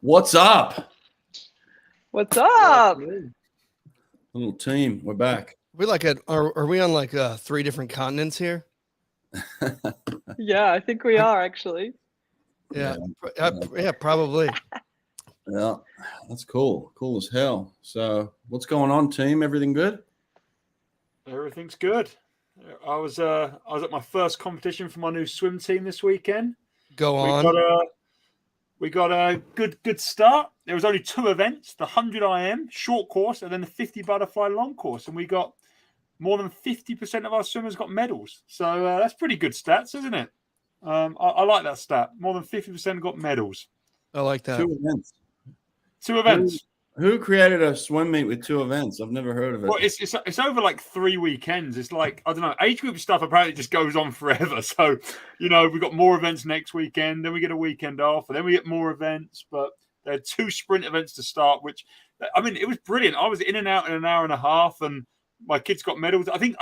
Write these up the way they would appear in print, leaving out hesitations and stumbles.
What's up? What's up? Little team, we're back. Are we on like 3 different continents here? Yeah, I think we are actually. Yeah, probably. Yeah, that's cool. Cool as hell. So, what's going on, team? Everything good? Everything's good. I was at my first competition for my new swim team this weekend. Go on. We got a good start. There was only 2 events: the 100 IM short course and then the 50 butterfly long course, and we got more than 50% of our swimmers got medals. So that's pretty good stats, isn't it? I like that stat. More than 50% got medals. I like that. 2 events. 2 events. Who created a swim meet with 2 events? I've never heard of it. Well, it's over like 3 weekends. It's like, I don't know, age group stuff apparently just goes on forever. So, we've got more events next weekend, then we get a weekend off, and then we get more events. But there are 2 sprint events to start, which, I mean, it was brilliant. I was in and out in an hour and a half, and my kids got medals. I think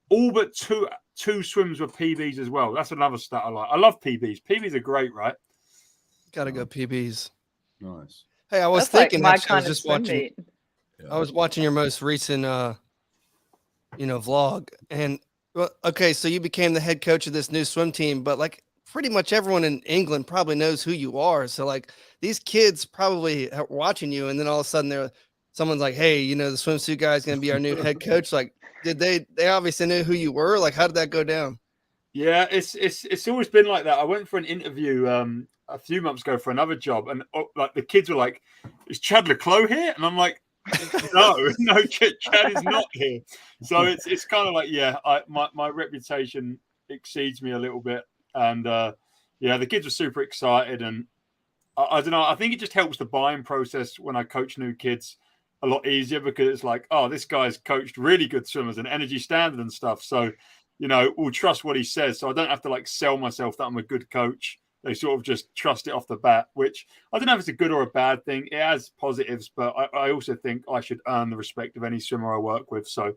all but two swims were PBs as well. That's another stat I like. I love PBs. PBs are great, right? Gotta go PBs. Nice. Hey, I was thinking. I was just watching. Yeah. I was watching your most recent, vlog, and okay, so you became the head coach of this new swim team, but like pretty much everyone in England probably knows who you are. So like these kids probably are watching you, and then all of a sudden someone's like, "Hey, the swimsuit guy is going to be our new head coach." Like, did they obviously knew who you were? Like, how did that go down? Yeah, it's always been like that. I went for an interview a few months ago for another job, and like the kids were like, "Is Chad Leclos here?" And I'm like, "No, Chad is not here." So it's kind of like, my reputation exceeds me a little bit, and the kids were super excited, and I don't know. I think it just helps the buying process when I coach new kids a lot easier, because it's like, oh, this guy's coached really good swimmers and energy standard and stuff, so we'll trust what he says. So I don't have to like sell myself that I'm a good coach. They sort of just trust it off the bat, which I don't know if it's a good or a bad thing. It has positives, but I also think I should earn the respect of any swimmer I work with. So,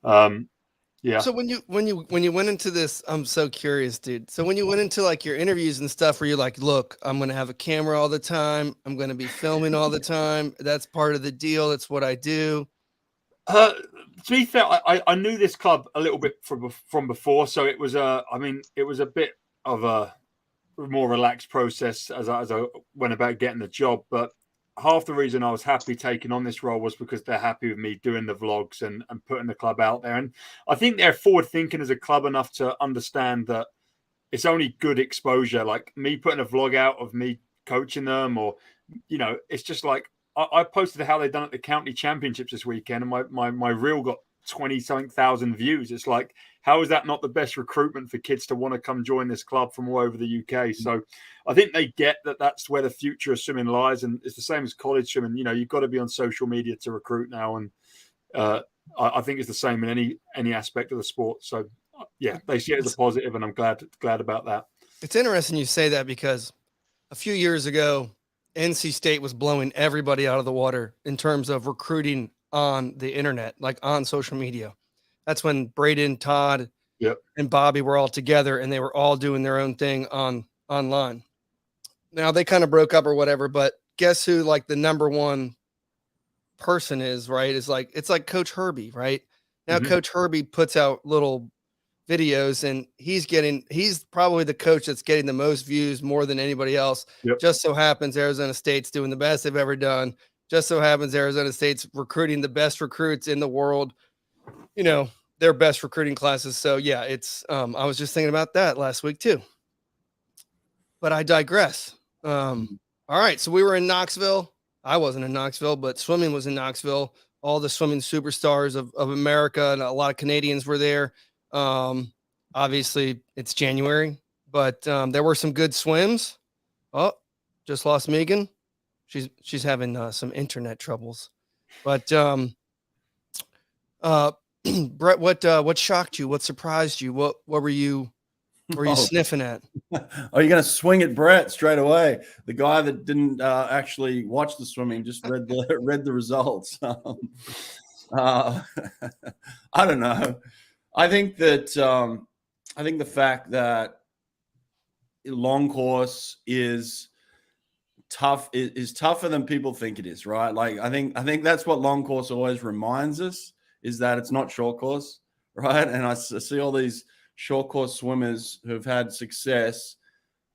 yeah. So when you went into this, I'm so curious, dude. So when you went into like your interviews and stuff, where you're like, look, I'm going to have a camera all the time. I'm going to be filming all the time. That's part of the deal. That's what I do. To be fair, I knew this club a little bit from before. So it was it was a bit of a more relaxed process as I went about getting the job. But half the reason I was happy taking on this role was because they're happy with me doing the vlogs and putting the club out there. And I think they're forward thinking as a club enough to understand that it's only good exposure. Like me putting a vlog out of me coaching them, or, it's just like, I posted how they done at the county championships this weekend, and my reel got 20-something thousand views. It's like, how is that not the best recruitment for kids to want to come join this club from all over the UK? So I think they get that that's where the future of swimming lies. And it's the same as college swimming. You've got to be on social media to recruit now. And I think it's the same in any aspect of the sport. So yeah, they see it as a positive, and I'm glad about that. It's interesting you say that, because a few years ago, NC State was blowing everybody out of the water in terms of recruiting on the internet, like on social media. That's when Braden, Todd, and Bobby were all together, and they were all doing their own thing online. Now they kind of broke up or whatever, but guess who like the number one person is, right? It's like Coach Herbie, right? Now Coach Herbie puts out little videos, and he's probably the coach that's getting the most views, more than anybody else. Just so happens Arizona State's doing the best they've ever done. Just so happens Arizona State's recruiting the best recruits in the world, their best recruiting classes. So yeah, it's I was just thinking about that last week too, but I digress. All right, so we were in Knoxville. I wasn't in Knoxville, but swimming was in Knoxville. All the swimming superstars of America, and a lot of Canadians were there. Obviously it's January, but there were some good swims. Oh, just lost Meagan. She's having some internet troubles. But Brett, what shocked you? What surprised you? What were you sniffing at? Are you going to swing at Brett straight away? The guy that didn't actually watch the swimming, just read the results. I don't know. I think the fact that long course is tough is tougher than people think it is, right? Like I think that's what long course always reminds us, is that it's not short course, right? And I see all these short course swimmers who've had success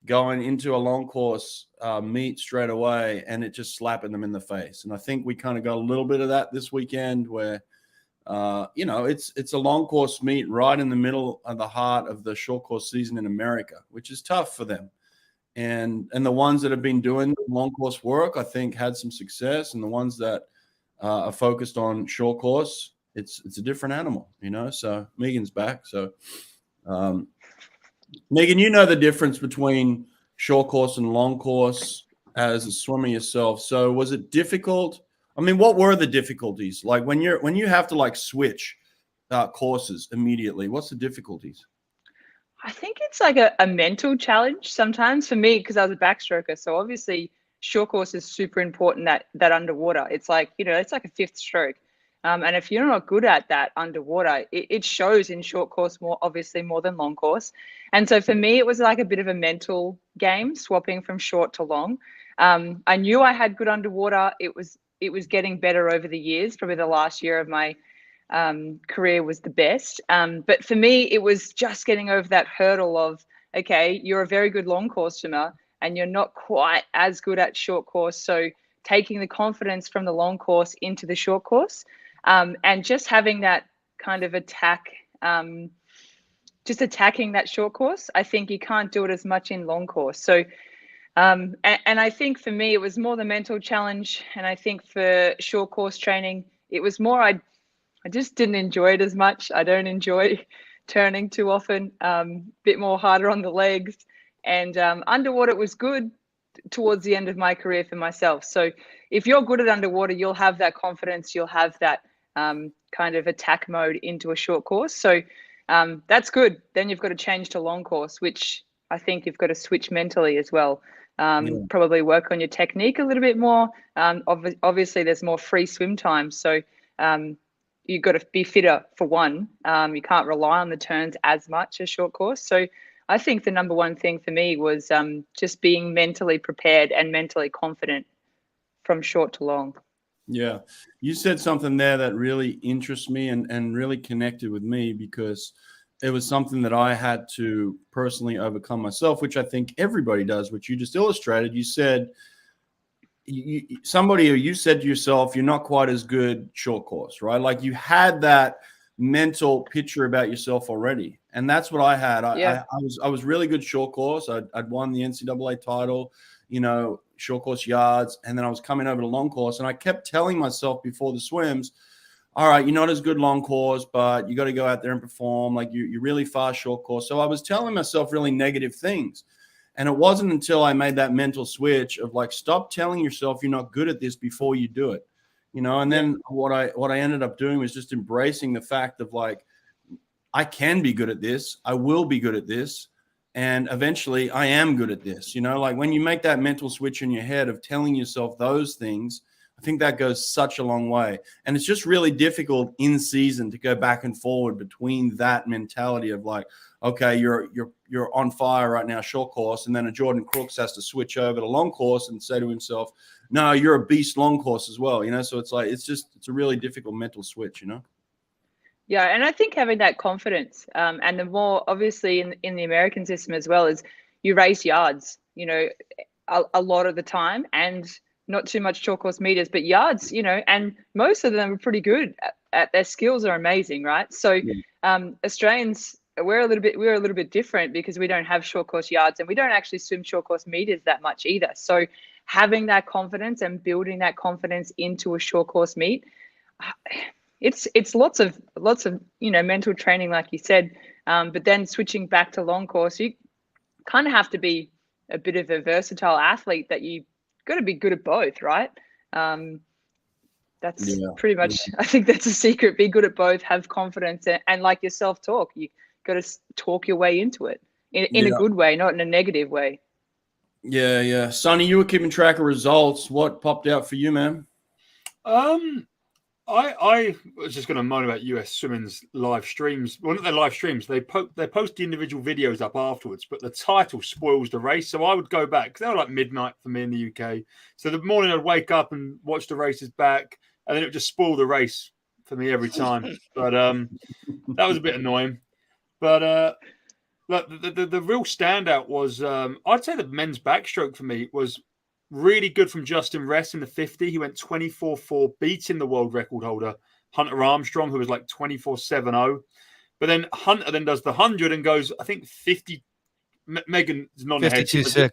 going into a long course meet straight away, and it just slapping them in the face. And I think we kind of got a little bit of that this weekend, where it's a long course meet right in the middle of the heart of the short course season in America, which is tough for them. And the ones that have been doing long course work, I think, had some success, and the ones that are focused on short course, it's a different animal, So Meagan's back. So Meagan, you know the difference between short course and long course as a swimmer yourself. So was it difficult? I mean, what were the difficulties? Like when you have to like switch courses immediately, what's the difficulties? I think it's like a mental challenge sometimes for me, because I was a backstroker. So obviously short course is super important, that underwater. It's like, it's like a fifth stroke. And if you're not good at that underwater, it shows in short course more than long course. And so for me, it was like a bit of a mental game, swapping from short to long. I knew I had good underwater. It was getting better over the years. Probably the last year of my career was the best. But for me, it was just getting over that hurdle of, okay, you're a very good long course swimmer and you're not quite as good at short course. So taking the confidence from the long course into the short course, and just having that kind of attack, just attacking that short course. I think you can't do it as much in long course. So, and I think for me, it was more the mental challenge. And I think for short course training, it was more, I just didn't enjoy it as much. I don't enjoy turning too often, bit more harder on the legs. And underwater, it was good towards the end of my career for myself. So if you're good at underwater, you'll have that confidence, you'll have that kind of attack mode into a short course. So that's good. Then you've got to change to long course, which I think you've got to switch mentally as well. Probably work on your technique a little bit more. Obviously, there's more free swim time. So you've got to be fitter for one. You can't rely on the turns as much as short course. So I think the number one thing for me was just being mentally prepared and mentally confident from short to long. Yeah. You said something there that really interests me and really connected with me, because it was something that I had to personally overcome myself, which I think everybody does, which you just illustrated. You said, you said to yourself, you're not quite as good short course, right? Like you had that mental picture about yourself already. And that's what I had. I was really good short course. I'd won the NCAA title, short course yards. And then I was coming over to long course, and I kept telling myself before the swims, all right, you're not as good long course, but you got to go out there and perform. Like you're really fast short course. So I was telling myself really negative things. And it wasn't until I made that mental switch of like, stop telling yourself you're not good at this before you do it, and then what I ended up doing was just embracing the fact of like, I can be good at this. I will be good at this. And eventually I am good at this, like when you make that mental switch in your head of telling yourself those things, I think that goes such a long way. And it's just really difficult in season to go back and forward between that mentality of like, okay, you're on fire right now, short course. And then a Jordan Crooks has to switch over to long course and say to himself, no, you're a beast long course as well. So it's like, it's a really difficult mental switch, Yeah. And I think having that confidence, and the more obviously in the American system as well, is you race yards, a lot of the time, and not too much short course meters, but yards, and most of them are pretty good at their skills are amazing. Right. So Australians, we're a little bit different because we don't have short course yards, and we don't actually swim short course meters that much either. So having that confidence and building that confidence into a short course meet, it's lots of mental training, like you said, but then switching back to long course, you kind of have to be a bit of a versatile athlete, that you got to be good at both, right? That's pretty much, I think that's a secret. Be good at both, have confidence, and like your self-talk, you got to talk your way into it in a good way, not in a negative way. Yeah. Sonny, you were keeping track of results. What popped out for you, man? I was just going to moan about US swimming's live streams. Well, not their live streams. They post the individual videos up afterwards, but the title spoils the race. So I would go back because they were like midnight for me in the UK. So the morning I'd wake up and watch the races back, and then it would just spoil the race for me every time. But that was a bit annoying. But look, the real standout was I'd say the men's backstroke for me was really good from Justin Ress in the 50. He went 24.4, beating the world record holder, Hunter Armstrong, who was like 24.70. But then Hunter then does the 100 and goes, I think 50. Meagan's not 52.6.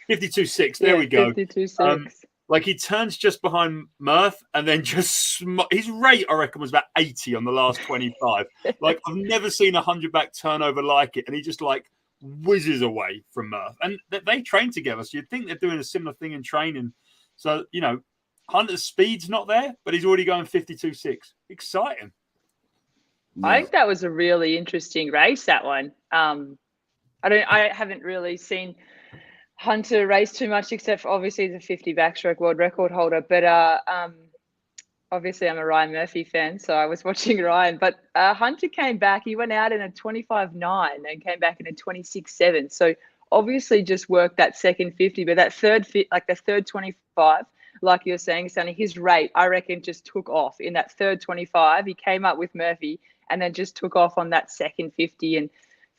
52.6. There we go. 52.6. Like he turns just behind Murph and then just his rate, I reckon, was about 80 on the last 25. Like I've never seen a 100-back turnover like it. And he just like whizzes away from Murph. And they train together. So you'd think they're doing a similar thing in training. So, you know, Hunter's speed's not there, but he's already going 52.6. Exciting. Yeah. I think that was a really interesting race, that one. I haven't really seen Hunter race too much, except for obviously the 50 backstroke world record holder. But obviously I'm a Ryan Murphy fan, so I was watching Ryan. But Hunter came back. He went out in a 25.9 and came back in a 26.7. So obviously just worked that second 50, but that third 25, like you're saying, Sonny, his rate, I reckon, just took off in that third 25. He came up with Murphy and then just took off on that second 50. And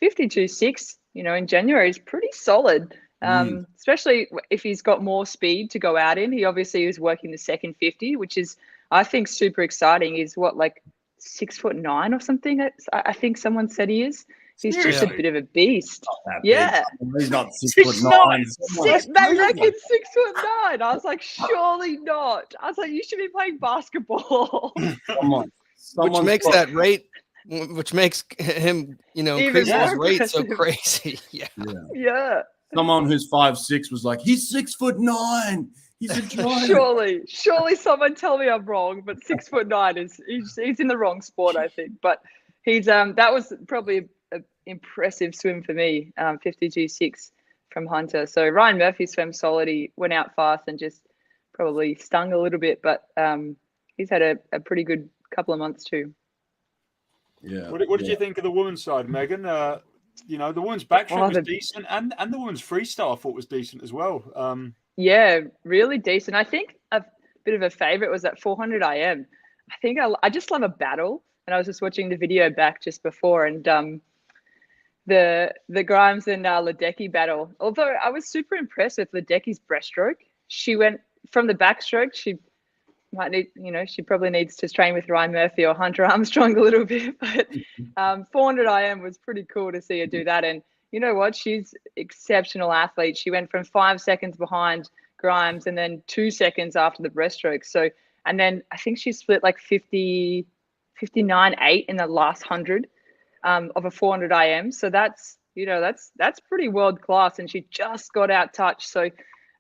52.6, you know, in January is pretty solid. Especially if he's got more speed to go out in. He obviously is working the second 50, which is, I think, super exciting. He's what, like 6'9" or something? I think someone said he is. He's just a bit of a beast. Yeah. He's not 6'9". They reckon 6'9". I was like, surely not. I was like, you should be playing basketball. Come on. Which makes that rate, which makes him, you know, increase his rate so crazy. Yeah. Someone who's 5'6" was like, he's 6'9". He's a giant. Surely someone tell me I'm wrong, but 6'9" is he's in the wrong sport, I think. But he's that was probably an impressive swim for me, 52.6 from Hunter. So Ryan Murphy swam solid. He went out fast and just probably stung a little bit, but he's had a pretty good couple of months too. Yeah. What did you think of the women's side, Meagan? You know, the women's backstroke was decent, and the women's freestyle I thought was decent as well. Yeah, really decent. I think a bit of a favorite was that 400 IM. I think I just love a battle, and I was just watching the video back just before, and the Grimes and Ledecky battle. Although I was super impressed with Ledecky's breaststroke. She went from the backstroke. She might need, you know, she probably needs to train with Ryan Murphy or Hunter Armstrong a little bit, but 400 IM was pretty cool to see her do that. And you know what? She's exceptional athlete. She went from 5 seconds behind Grimes and then 2 seconds after the breaststroke. So, and then I think she split like 59.8 in the last 100 of a 400 IM. So that's, you know, that's pretty world class. And she just got out touched. So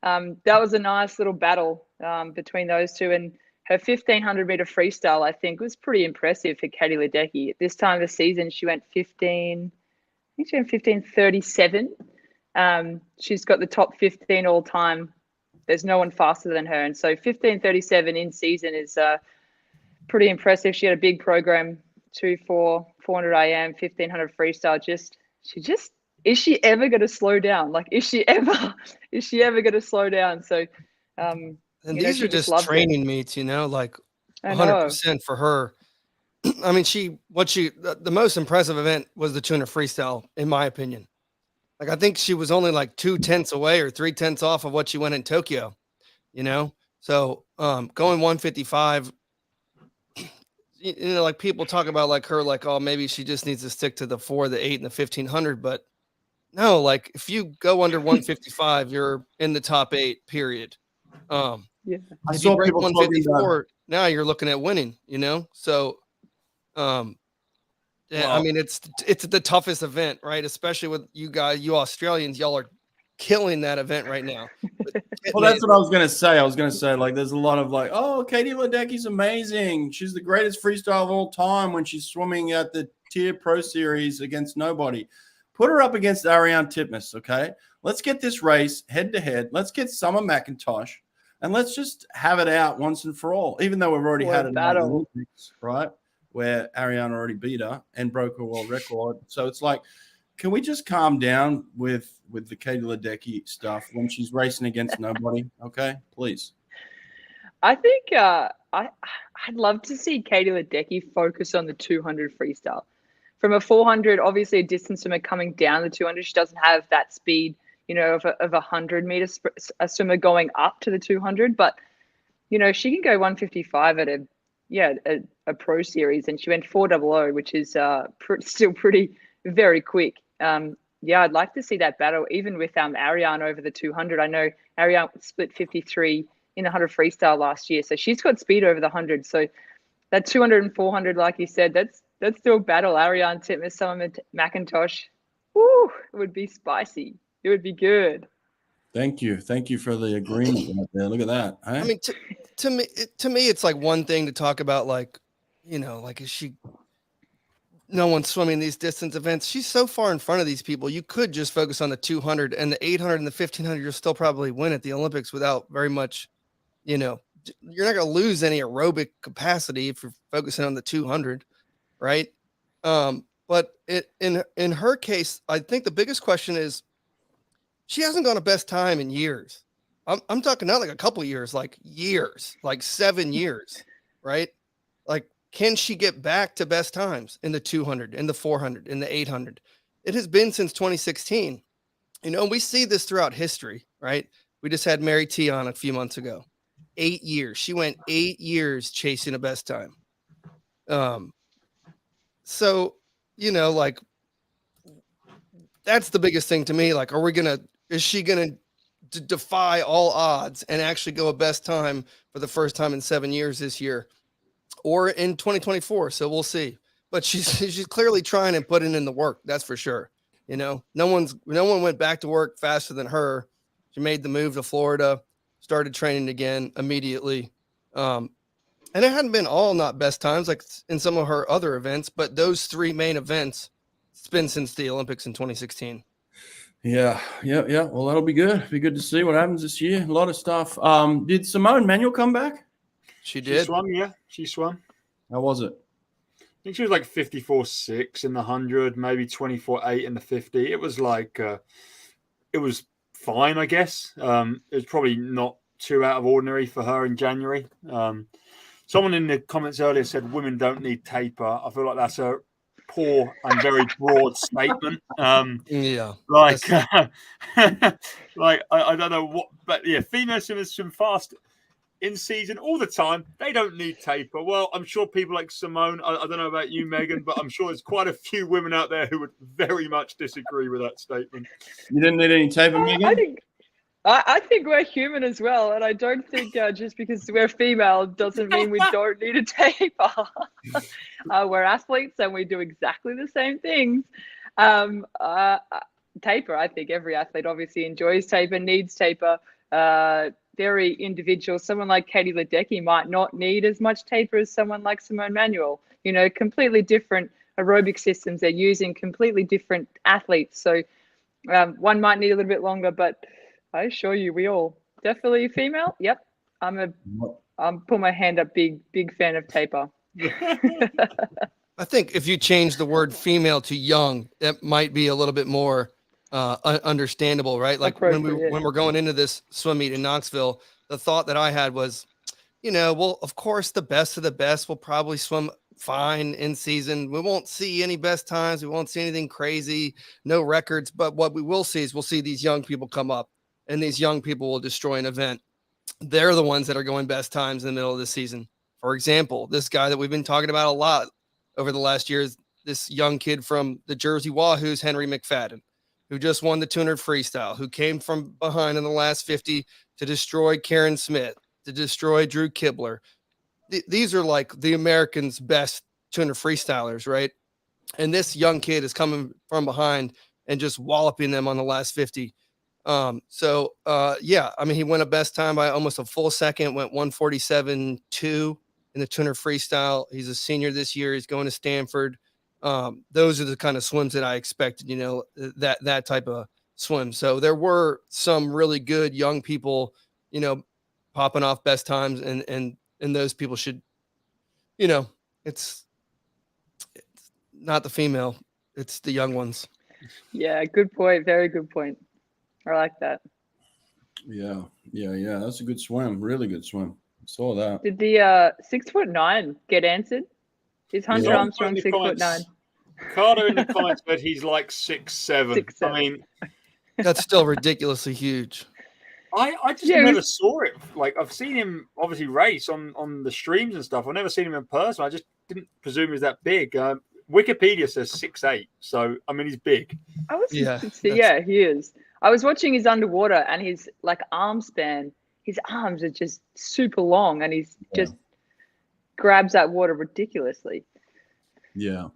that was a nice little battle between those two. And her 1500 meter freestyle, I think, was pretty impressive for Katie Ledecky. At this time of the season, she went 15:37. She's got the top 15 all time. There's no one faster than her. And so 15:37 in season is pretty impressive. She had a big program, 400 IM, 1500 freestyle. Is she ever going to slow down? Like, is she ever going to slow down? So, and these are just training meets, you know, like 100% for her. I mean, the most impressive event was the 200 freestyle, in my opinion. Like, I think she was only like 2/10 away or 3/10 off of what she went in Tokyo, you know? So, going 155, you know, like people talk about like her, like, oh, maybe she just needs to stick to the 4, the 8, and the 1500. But no, like if you go under 155, you're in the top 8, period. I if saw you break people 154, now you're looking at winning, you know? So, yeah, I mean, it's the toughest event, right? Especially with you guys, you Australians, y'all are killing that event right now. Well, that's what I was going to say. I was going to say, like, there's a lot of like, oh, Katie Ledecky's amazing. She's the greatest freestyle of all time when she's swimming at the TYR Pro Series against nobody. Put her up against Ariane Titmus, okay? Let's get this race head to head. Let's get Summer McIntosh. and let's just have it out once and for all. Even though we've already What had a it in the battle. Olympics, right, where Ariane already beat her and broke her world record. So it's like, can we just calm down with the Katie Ledecky stuff when she's racing against nobody? Okay, please. I think I'd love to see Katie Ledecky focus on the 200 freestyle. From a 400, obviously a distance swimmer coming down the 200, she doesn't have that speed, of a 100-meter a swimmer going up to the 200. But, she can go 155 at a pro series, and she went 400, which is still very quick. I'd like to see that battle, even with Ariane over the 200. I know Ariane split 53 in the 100 freestyle last year, so she's got speed over the 100. So that 200 and 400, like you said, that's still battle. Ariane Titmus, Simone McIntosh. Woo, it would be spicy. It would be good. Thank you for the agreement right there. Look at that. Eh? I mean, to me, it's like one thing to talk about, like, is she? No one's swimming these distance events. She's so far in front of these people. You could just focus on the 200 and the 800 and the 1500. You'll still probably win at the Olympics without very much. You're not going to lose any aerobic capacity if you're focusing on the 200, right? But in her case, I think the biggest question is she hasn't gone a best time in years. I'm talking not like a couple years, like 7 years, right? Like, can she get back to best times in the 200, in the 400, in the 800? It has been since 2016. We see this throughout history, right? We just had Mary T on a few months ago. 8 years. She went 8 years chasing a best time. So, like, that's the biggest thing to me. Like, is she going to defy all odds and actually go a best time for the first time in 7 years this year or in 2024? So we'll see. But she's clearly trying and putting in the work. That's for sure. No one went back to work faster than her. She made the move to Florida, started training again immediately. And it hadn't been all not best times like in some of her other events, but those three main events, it's been since the Olympics in 2016. Yeah. Well, that'll be good. Be good to see what happens this year. A lot of stuff. Did Simone Manuel come back? She did. She swam. How was it? I think she was like 54.6 in the 100, maybe 24.8 in the 50. It was like, it was fine, I guess. It was probably not too out of ordinary for her in January. Someone in the comments earlier said women don't need taper. I feel like that's a poor and very broad statement. Like I don't know what, but yeah, female swimmers swim fast in season all the time. They don't need taper. Well, I'm sure people like Simone, I don't know about you, Meagan, but I'm sure there's quite a few women out there who would very much disagree with that statement. You didn't need any taper, Meagan? I think we're human as well, and I don't think just because we're female doesn't mean we don't need a taper. We're athletes and we do exactly the same things. Taper, I think every athlete obviously enjoys taper, needs taper. Very individual. Someone like Katie Ledecky might not need as much taper as someone like Simone Manuel. Completely different aerobic systems they're using, completely different athletes. So one might need a little bit longer, but I assure you, we all definitely female. Yep, I'm put my hand up. Big fan of taper. I think if you change the word female to young, that might be a little bit more understandable, right? Like when we're going into this swim meet in Knoxville, the thought that I had was, well, of course, the best of the best will probably swim fine in season. We won't see any best times. We won't see anything crazy, no records. But what we will see is we'll see these young people come up, and these young people will destroy an event. They're the ones that are going best times in the middle of the season. For example, this guy that we've been talking about a lot over the last year is this young kid from the Jersey Wahoos, Henry McFadden, who just won the 200 freestyle, who came from behind in the last 50 to destroy Karen Smith, to destroy Drew Kibler. These are like the Americans' best 200 freestylers, right? And this young kid is coming from behind and just walloping them on the last 50. He went a best time by almost a full second, went 147.2 in the 200 freestyle. He's a senior this year. He's going to Stanford. Those are the kind of swims that I expected, that type of swim. So there were some really good young people, popping off best times, and those people should, it's not the female, it's the young ones. Yeah, good point. Very good point. I like that. Yeah. That's a good swim. Really good swim. Saw that. Did the 6'9" get answered? Is Hunter Armstrong 6'9"? Carter in the comments said he's like 6'7". 6'7". I mean, That's still ridiculously huge. I just never saw it. Like, I've seen him obviously race on the streams and stuff. I've never seen him in person. I just didn't presume he was that big. Wikipedia says 6'8", so I mean he's big. He is. I was watching his underwater, and his like arm span. His arms are just super long, and he's just grabs that water ridiculously. Yeah,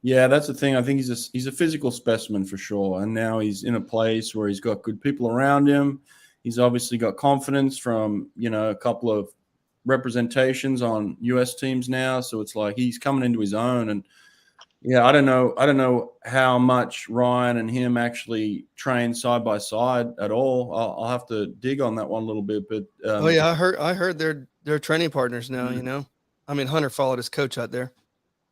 that's the thing. I think he's a physical specimen for sure, and now he's in a place where he's got good people around him. He's obviously got confidence from a couple of representations on U.S. teams now, so it's like he's coming into his own. And I don't know how much Ryan and him actually train side by side at all. I'll have to dig on that one a little bit. But I heard they're training partners now. I mean, Hunter followed his coach out there.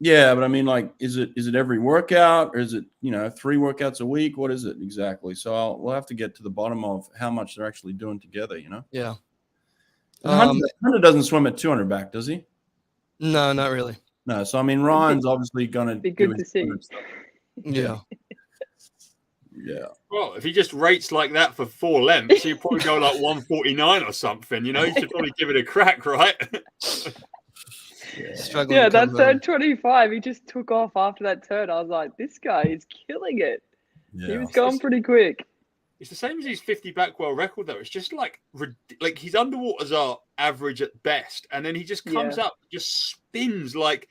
Yeah, but I mean, like, is it every workout, or is it 3 workouts a week? What is it exactly? So we'll have to get to the bottom of how much they're actually doing together. Yeah. Hunter doesn't swim at 200 back, does he? No, not really. No. So I mean, Ryan's obviously gonna be good to see. Yeah. Yeah. Well, if he just rates like that for 4 lengths, he'd probably go like 149 or something. You should probably give it a crack, right? Yeah, that turn 25, he just took off after that turn. I was like, this guy is killing it. Yeah. He was going pretty quick. It's the same as his 50 back world record, though. It's just like his underwaters are average at best, and then he just comes up, just spins like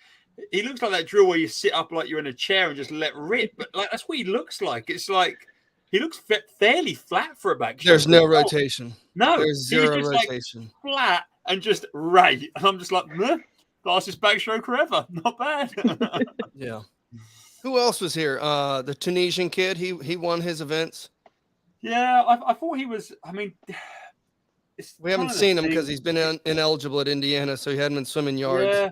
he looks like that drill where you sit up like you're in a chair and just let rip. But like that's what he looks like. It's like he looks fairly flat for a back. There's no rotation. No, there's zero rotation. Like flat and just right, and I'm just like, meh. Fastest backstroke forever. Not bad. Yeah. Who else was here? The Tunisian kid. He won his events. Yeah, I thought he was. I mean, we haven't seen him because he's been ineligible at Indiana, so he hadn't been swimming yards.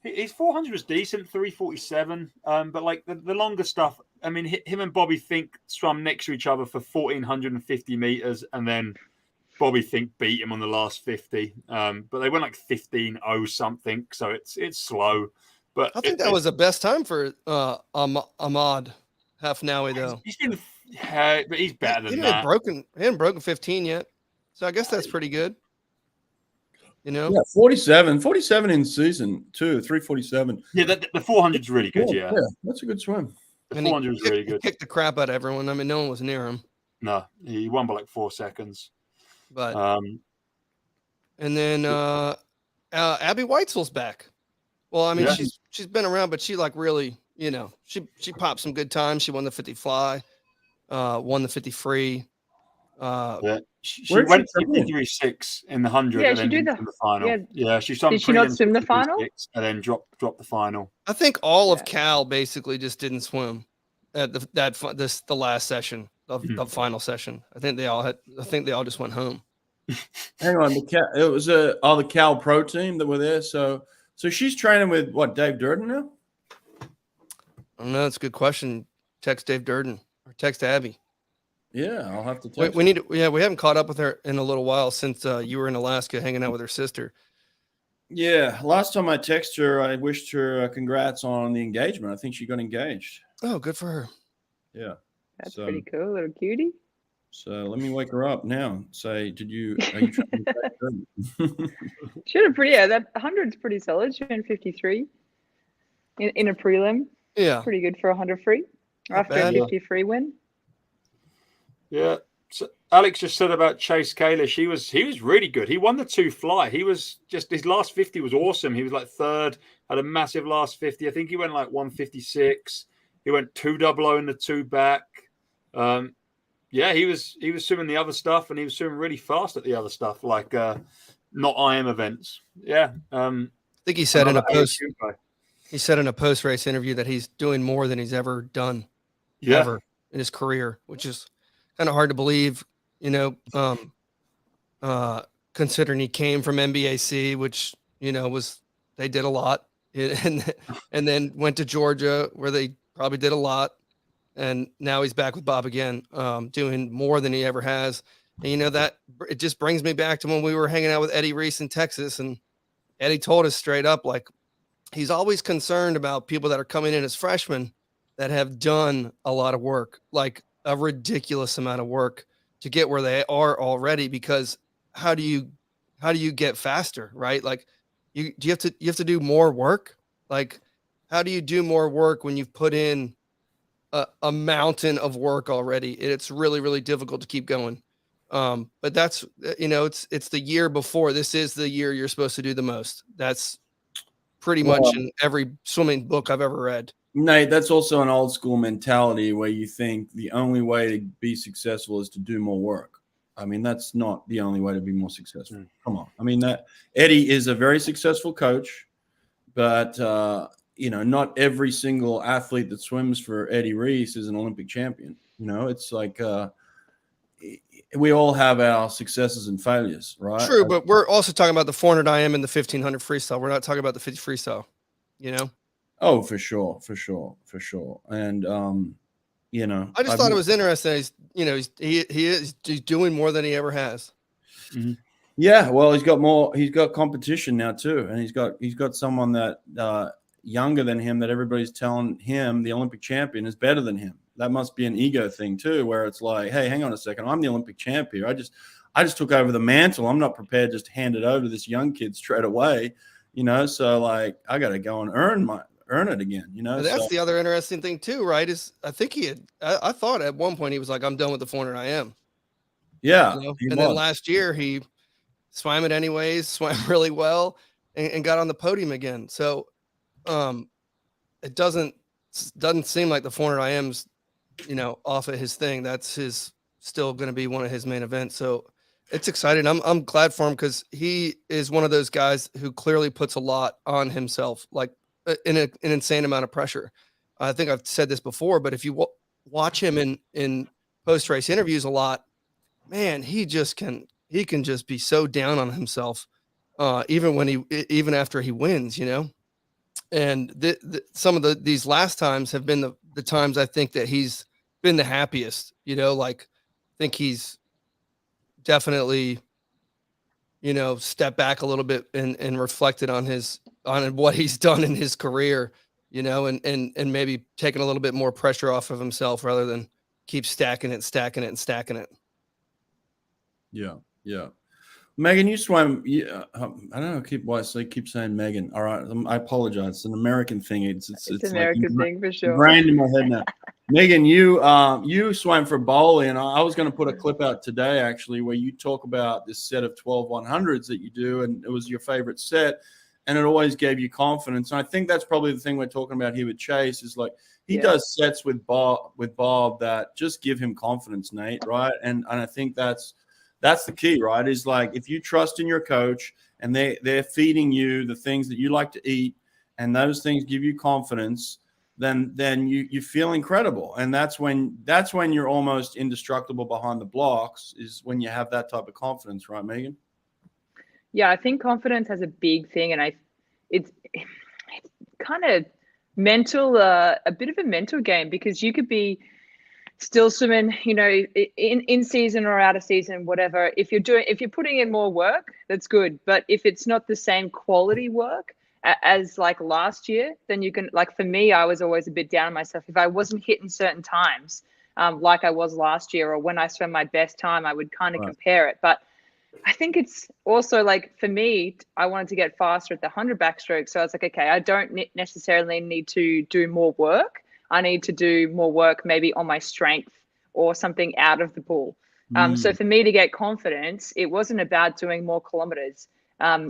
Yeah, his 400 was decent, 347. But like the longer stuff, I mean, him and Bobby Fink swam next to each other for 1,450 meters, and then Bobby Fink beat him on the last 50, but they went like 15:0 something, so it's slow. But I think that was the best time for Ahmed Hafnaoui, though. He's been, but he's better than that. He hadn't broken 15 yet, so I guess that's pretty good. Yeah, 47 in season 2, 347. Yeah, the 400 is really good. Yeah, that's a good swim. The 400 is really good. He kicked the crap out of everyone. I mean, no one was near him. No, he won by like 4 seconds. But and then Abbey Weitzel's back. Well, I mean, she's been around, but she like really, she popped some good times. She won the 50 fly, won the 50 free. She went 53.6 in the 100. Yeah, and she then did the final. Yeah, she swam. Did she not swim the final? And then dropped the final. I think all of Cal basically just didn't swim at the last session of the final session. I think they all just went home. Hang on, it was all the Cal Pro team that were there. So she's training with what, Dave Durden now? I don't know. It's a good question. Text Dave Durden or text Abby. Yeah, I'll have to text. We haven't caught up with her in a little while since you were in Alaska hanging out with her sister. Yeah, last time I texted her, I wished her congrats on the engagement. I think she got engaged. Oh, good for her. Yeah. That's pretty cool, little cutie. So let me wake her up now and say, are you trying to She had that 100's pretty solid. She went 53 in a prelim. Yeah. Pretty good for a 100 free after a 50 free win. Yeah. So Alex just said about Chase Kalisz. He was really good. He won the 2 fly. He was just, his last 50 was awesome. He was like 3rd, had a massive last 50. I think he went like 156. He went 200 in the 2 back. Yeah, he was swimming the other stuff, and he was swimming really fast at the other stuff, like not IM events. Yeah. I think he said in a post race interview that he's doing more than he's ever done ever in his career, which is kind of hard to believe. considering he came from NBAC, which, they did a lot. And then went to Georgia where they probably did a lot. And now he's back with Bob again, doing more than he ever has. And that it just brings me back to when we were hanging out with Eddie Reese in Texas. And Eddie told us straight up, like, he's always concerned about people that are coming in as freshmen that have done a lot of work, like a ridiculous amount of work to get where they are already. Because how do you get faster, right? Like, you have to do more work. Like, how do you do more work when you've put in a mountain of work already? It's really, really difficult to keep going. But that's, it's the year before. This is the year you're supposed to do the most. That's pretty much in every swimming book I've ever read. Nate, that's also an old school mentality where you think the only way to be successful is to do more work. I mean, that's not the only way to be more successful. Come on. I mean, that Eddie is a very successful coach, but not every single athlete that swims for Eddie Reese is an Olympic champion. It's like we all have our successes and failures, right? True, but we're also talking about the 400 IM and the 1500 freestyle. We're not talking about the 50 freestyle, Oh, for sure. And I just thought it was interesting. He's doing more than he ever has. Mm-hmm. Yeah, well, he's got competition now too, and he's got someone that younger than him that everybody's telling him the Olympic champion is better than him. That must be an ego thing too, where it's like, hey, hang on a second, I'm the Olympic champ here. I just took over the mantle. I'm not prepared just to hand it over to this young kid straight away, So like, I got to go and earn it again, But that's the other interesting thing too, right? Is I think I thought at one point he was like, I'm done with the 400 IM. Yeah. And then last year he swam it anyways, swam really well, and got on the podium again. So it doesn't seem like the 400 IM's, off of his thing. That's still going to be one of his main events. So it's exciting. I'm glad for him because he is one of those guys who clearly puts a lot on himself, like an insane amount of pressure. I think I've said this before, but if you watch him in post-race interviews a lot, man, he can just be so down on himself, even after he wins, And some of these last times have been the times I think that he's been the happiest, like I think he's definitely, stepped back a little bit and reflected on what he's done in his career, and maybe taking a little bit more pressure off of himself rather than keep stacking it. Yeah. Yeah. Meagan, you swam. I don't know. Keep saying Meagan. All right, I apologize. It's an American thing. It's an American thing for sure. Brand in my head now. Meagan, you swam for Bowley, and I was going to put a clip out today actually where you talk about this set of 12 100s that you do, and it was your favorite set, and it always gave you confidence. And I think that's probably the thing we're talking about here with Chase is like he does sets with Bob that just give him confidence, Nate, right? And I think that's the key, right? Is like if you trust in your coach and they're feeding you the things that you like to eat, and those things give you confidence, then you feel incredible. And that's when you're almost indestructible behind the blocks, is when you have that type of confidence, right, Meagan? Yeah, I think confidence has a big thing, and it's kind of mental, a bit of a mental game, because you could be still swimming, in season or out of season, whatever. If you're putting in more work, that's good. But if it's not the same quality work as like last year, then you can, like for me, I was always a bit down on myself. If I wasn't hitting certain times, like I was last year, or when I swam my best time, I would kind of compare it. But I think it's also like, for me, I wanted to get faster at the 100 backstroke. So I was like, okay, I don't necessarily need to do more work. I need to do more work maybe on my strength or something out of the pool. So for me to get confidence, it wasn't about doing more kilometers.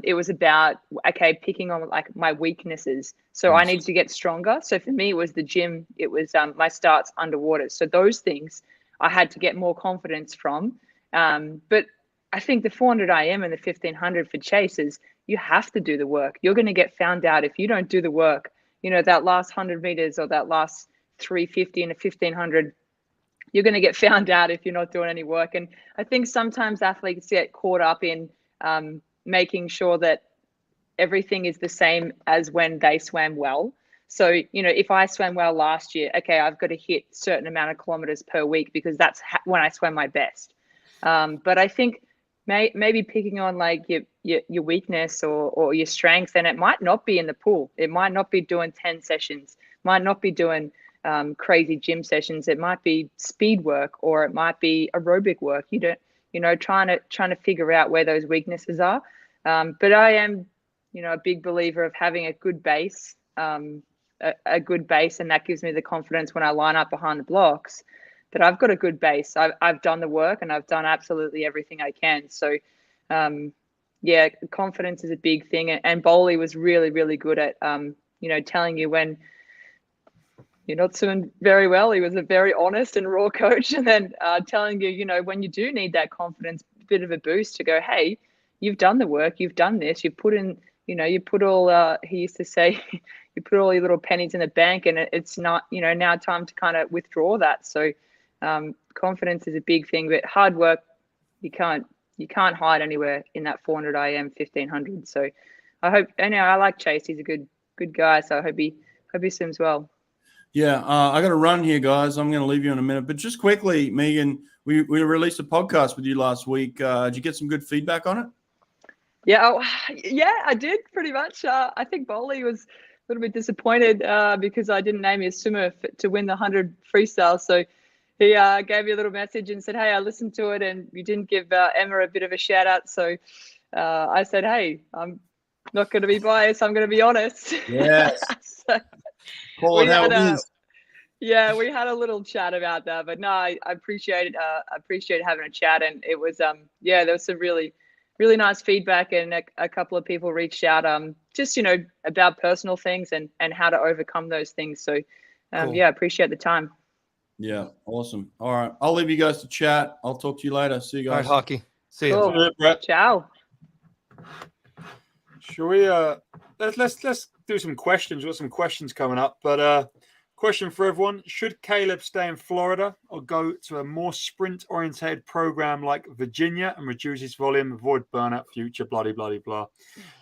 It was about, okay, picking on like my weaknesses. So I needed to get stronger. So for me, it was the gym. It was my starts underwater. So those things I had to get more confidence from. But I think the 400 IM and the 1500 for chasers, you have to do the work. You're going to get found out if you don't do the work. That last 100 meters or that last 350 and a 1500, you're going to get found out if you're not doing any work. And I think sometimes athletes get caught up in making sure that everything is the same as when they swam well. So, if I swam well last year, okay, I've got to hit a certain amount of kilometers per week because that's when I swam my best. But I think maybe picking on like your weakness or your strength, and it might not be in the pool. It might not be doing 10 sessions, might not be doing crazy gym sessions. It might be speed work, or it might be aerobic work. Trying to figure out where those weaknesses are. But I am, a big believer of having a good base, a good base, and that gives me the confidence when I line up behind the blocks. But I've got a good base. I've done the work, and I've done absolutely everything I can. So, confidence is a big thing. And Bowley was really, really good at, telling you when you're not swimming very well. He was a very honest and raw coach, and then telling you, when you do need that confidence, bit of a boost to go, hey, you've done the work, you've done this, you've put in, you put all, he used to say, you put all your little pennies in the bank, and it's not, now time to kind of withdraw that. So confidence is a big thing, but hard work, you can't hide anywhere in that 400 IM 1500. So I hope, I like Chase. He's a good guy. So I hope he swims well. Yeah, I got to run here, guys. I'm going to leave you in a minute. But just quickly, Meagan, we released a podcast with you last week. Did you get some good feedback on it? Yeah, I did pretty much. I think Bowley was a little bit disappointed because I didn't name his swimmer to win the 100 freestyle. So he gave me a little message and said, hey, I listened to it, and you didn't give Emma a bit of a shout out. So I said, hey, I'm not going to be biased. I'm going to be honest. Yes. Call it how it is. Yeah, we had a little chat about that, but no, I appreciate it. I appreciate having a chat, and it was there was some really, really nice feedback, and a couple of people reached out just about personal things and how to overcome those things. So Cool. I appreciate the time. Yeah, awesome. All right, I'll leave you guys to chat. I'll talk to you later. See you All guys. right, hockey. See you. Cool. Brett. Ciao. Shall we let's do some questions. We've got some questions coming up, but question for everyone: should Caleb stay in Florida or go to a more sprint-oriented program like Virginia and reduce his volume, avoid burnout, future, blah blah blah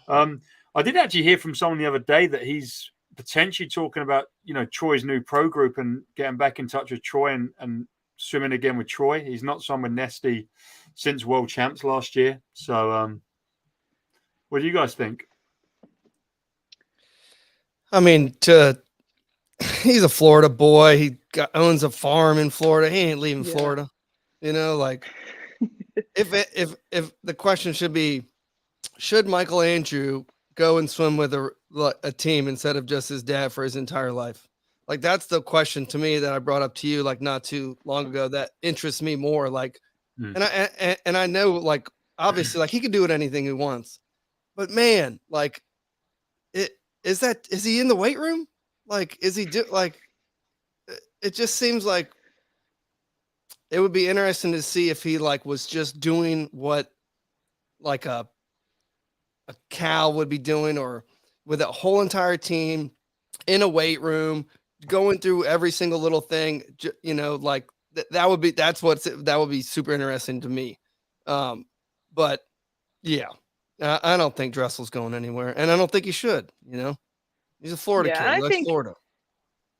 blah? I did actually hear from someone the other day that he's potentially talking about Troy's new pro group and getting back in touch with Troy and swimming again with Troy. He's not swum with Nesty since World Champs last year. So what do you guys think? I mean, he's a Florida boy. He owns a farm in Florida. He ain't leaving Florida. Like if the question should be, should Michael Andrew go and swim with a team instead of just his dad for his entire life? Like, that's the question to me that I brought up to you, like, not too long ago, that interests me more. Like, and I know, like, obviously, like, he can do anything he wants, but man, like, is he in the weight room? Like, is he it just seems like it would be interesting to see if he like was just doing what like a Cal would be doing, or with a whole entire team in a weight room, going through every single little thing, like that would be super interesting to me. But yeah, I don't think Dressel's going anywhere, and I don't think he should. He's a Florida kid. He likes Florida.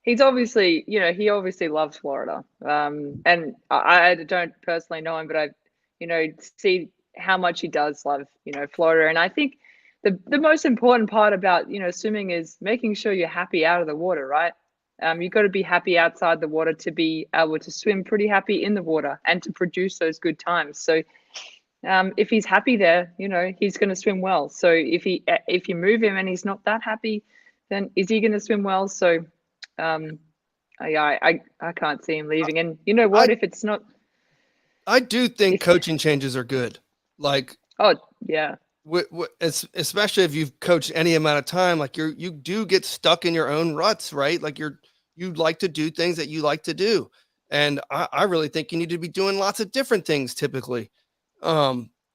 He's obviously, he obviously loves Florida. And I don't personally know him, but I, see how much he does love, Florida. And I think the most important part about, swimming is making sure you're happy out of the water, right? You've got to be happy outside the water to be able to swim pretty happy in the water and to produce those good times. So if he's happy there, he's going to swim well. So if you move him and he's not that happy, then is he going to swim well? So I can't see him leaving. And you know what? If it's not, I do think coaching changes are good. Like, oh yeah, especially if you've coached any amount of time, like you do get stuck in your own ruts, right? Like you like to do things that you like to do, and I really think you need to be doing lots of different things typically,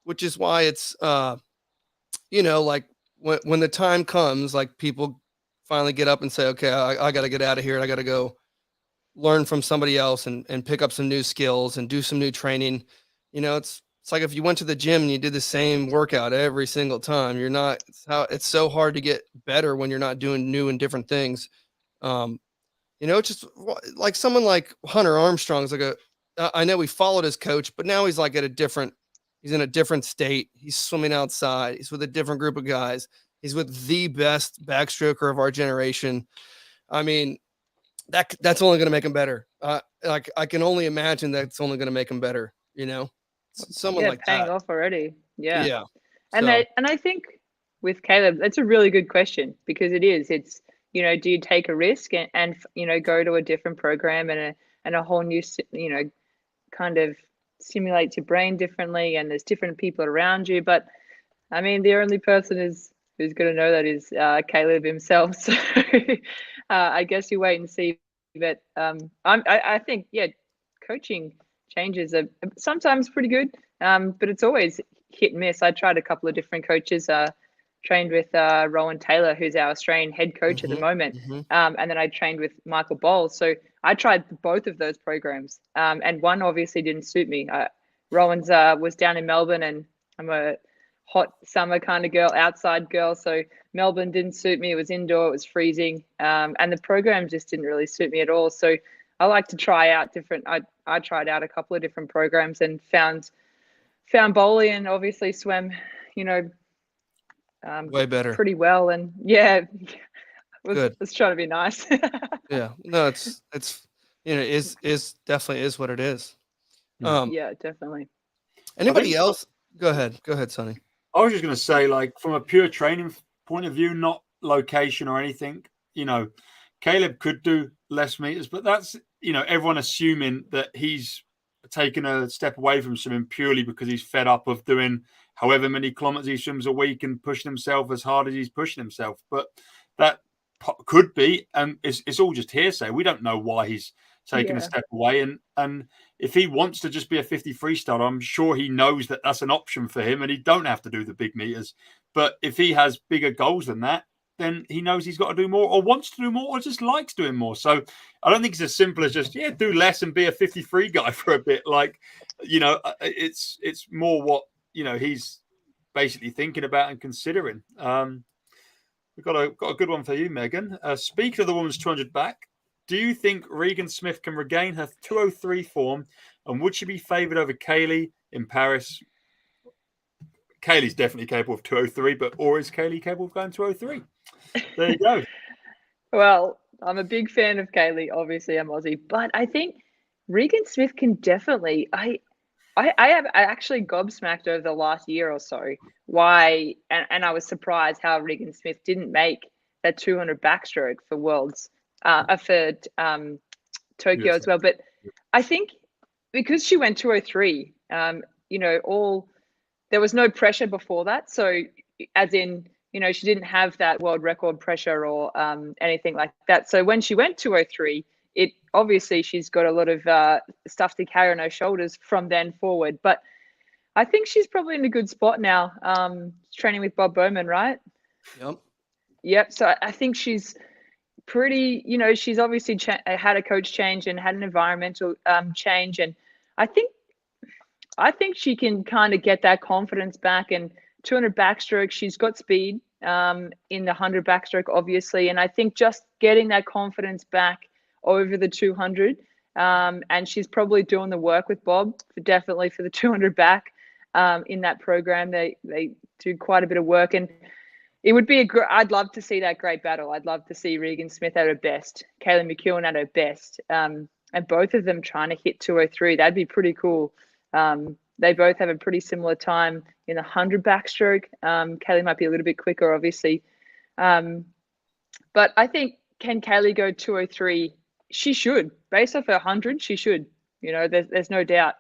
which is why it's like when the time comes, like people finally get up and say, okay, I got to get out of here. I got to go learn from somebody else and pick up some new skills and do some new training. It's it's like if you went to the gym and you did the same workout every single time, it's so hard to get better when you're not doing new and different things. It's just like someone like Hunter Armstrong's like I know we followed his coach, but now he's like he's in a different state. He's swimming outside. He's with a different group of guys. He's with the best backstroker of our generation. I mean, that's only going to make him better. Like I can only imagine that's only going to make him better. Someone like paying that. Off already. Yeah. Yeah. And I think with Caleb, that's a really good question because it's, do you take a risk and go to a different program and a whole new, kind of stimulate your brain differently, and there's different people around you. But I mean, the only person who's going to know that is Caleb himself. So I guess you wait and see. But I think, coaching changes are sometimes pretty good, but it's always hit and miss. I tried a couple of different coaches. Trained with Rowan Taylor, who's our Australian head coach at the moment, and then I trained with Michael Bowles. So I tried both of those programs, and one obviously didn't suit me. Rowan's was down in Melbourne, and I'm a hot summer kind of girl, outside girl. So Melbourne didn't suit me. It was indoor, it was freezing, and the program just didn't really suit me at all. So I like to try out different. I tried out a couple of different programs and found bowling, and obviously swam, way better, pretty well. And was trying to be nice. Yeah, no, it's is definitely is what it is. Yeah, definitely. Anybody else? Go ahead, Sonny. I was just going to say, like, from a pure training point of view, not location or anything, Caleb could do less meters, but that's, everyone assuming that he's taken a step away from swimming purely because he's fed up of doing however many kilometers he swims a week and pushing himself as hard as he's pushing himself. But that could be, and it's all just hearsay. We don't know why he's taken a step away. And if he wants to just be a 50 freestyler, I'm sure he knows that that's an option for him and he don't have to do the big meters. But if he has bigger goals than that, then he knows he's got to do more, or wants to do more, or just likes doing more. So I don't think it's as simple as just, do less and be a 53 guy for a bit. Like, it's more what, he's basically thinking about and considering. We've got a good one for you, Meagan. Speaking of the women's 200 back, do you think Regan Smith can regain her 203 form, and would she be favoured over Kaylee in Paris? Kaylee's definitely capable of 203, or is Kaylee capable of going 203? There you go. Well, I'm a big fan of Kaylee. Obviously, I'm Aussie, but I think Regan Smith can definitely. I actually gobsmacked over the last year or so why, and I was surprised how Regan Smith didn't make that 200 backstroke for Worlds, for Tokyo as well. But I think because she went 203, there was no pressure before that. So as in, she didn't have that world record pressure or anything like that. So when she went 203, obviously she's got a lot of stuff to carry on her shoulders from then forward. But I think she's probably in a good spot now, training with Bob Bowman, right? Yep. So I think she's pretty, she's obviously had a coach change and had an environmental change. And I think she can kind of get that confidence back. And 200 backstroke, she's got speed in the 100 backstroke, obviously. And I think just getting that confidence back over the 200, and she's probably doing the work with Bob definitely for the 200 back in that program. They do quite a bit of work, and it would be I'd love to see that great battle. I'd love to see Regan Smith at her best, Kaylee McKeown at her best, and both of them trying to hit 203. That'd be pretty cool. They both have a pretty similar time in the 100 backstroke. Kaylee might be a little bit quicker, obviously, but I think, can Kaylee go 203? She should, based off her 100. She should. There's no doubt.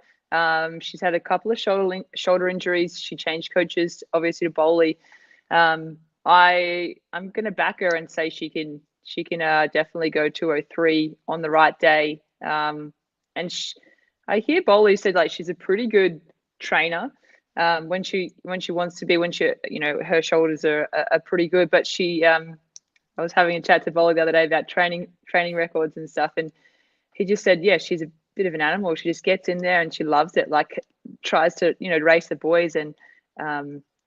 She's had a couple of shoulder injuries. She changed coaches, obviously, to Bowley. I'm going to back her and say she can definitely go 203 on the right day. And I hear Bowley said like she's a pretty good trainer when she wants to be, when she her shoulders are pretty good. But she I was having a chat to Bowley the other day about training records and stuff, and he just said, she's bit of an animal. She just gets in there and she loves it. Like tries to, race the boys. And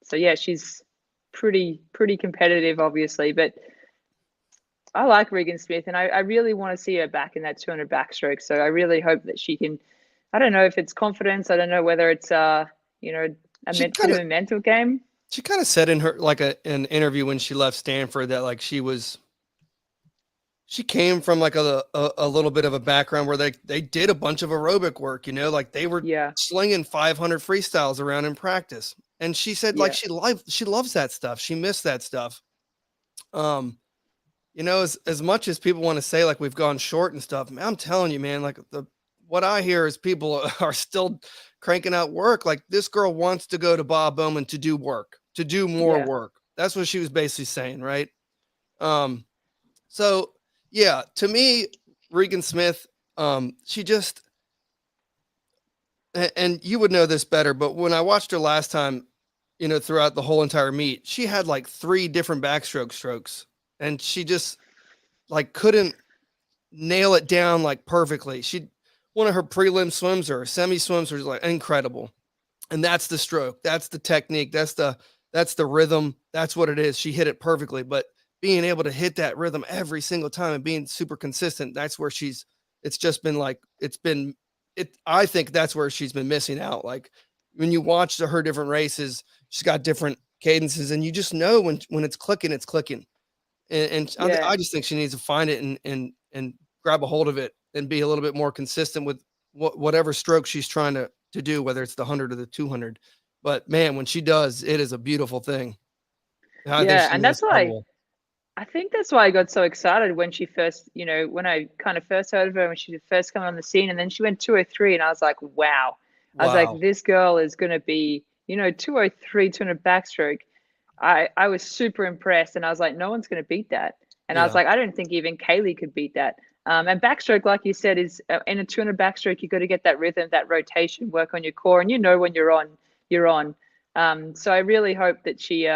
so yeah, she's pretty competitive, obviously. But I like Regan Smith, and I really want to see her back in that 200 backstroke. So I really hope that she can. I don't know if it's confidence. I don't know whether it's a bit of a mental game. She kind of said in her an interview when she left Stanford that like she came from like a little bit of a background where they did a bunch of aerobic work, like they were slinging 500 freestyles around in practice. And she said like she loves that stuff. She missed that stuff. As much as people want to say like we've gone short and stuff, man, I'm telling you, man, like what I hear is people are still cranking out work. Like this girl wants to go to Bob Bowman to do work, to do more work. That's what she was basically saying, right? So yeah, to me, Regan Smith, she just, and you would know this better, but when I watched her last time, throughout the whole entire meet, she had like 3 different backstroke strokes, and she just like couldn't nail it down like perfectly. One of her prelim swims or semi swims was like incredible. And that's the stroke. That's the technique. That's the rhythm. That's what it is. She hit it perfectly, but being able to hit that rhythm every single time and being super consistent, that's where I think that's where she's been missing out. Like when you watch her different races, she's got different cadences, and you just know when it's clicking, it's clicking. And I just think she needs to find it and grab a hold of it and be a little bit more consistent with whatever stroke she's trying to do, whether it's the 100 or the 200. But man, when she does, it is a beautiful thing. And that's why I think that's why I got so excited when she first, when I kind of first heard of her, when she first came on the scene, and then she went 203, and I was like, wow. I was like, this girl is going to be, 203, 200 backstroke. I was super impressed, and I was like, no one's going to beat that. And I was like, I don't think even Kaylee could beat that. And backstroke, like you said, is in a 200 backstroke, you got to get that rhythm, that rotation, work on your core, and when you're on, you're on. So I really hope that she,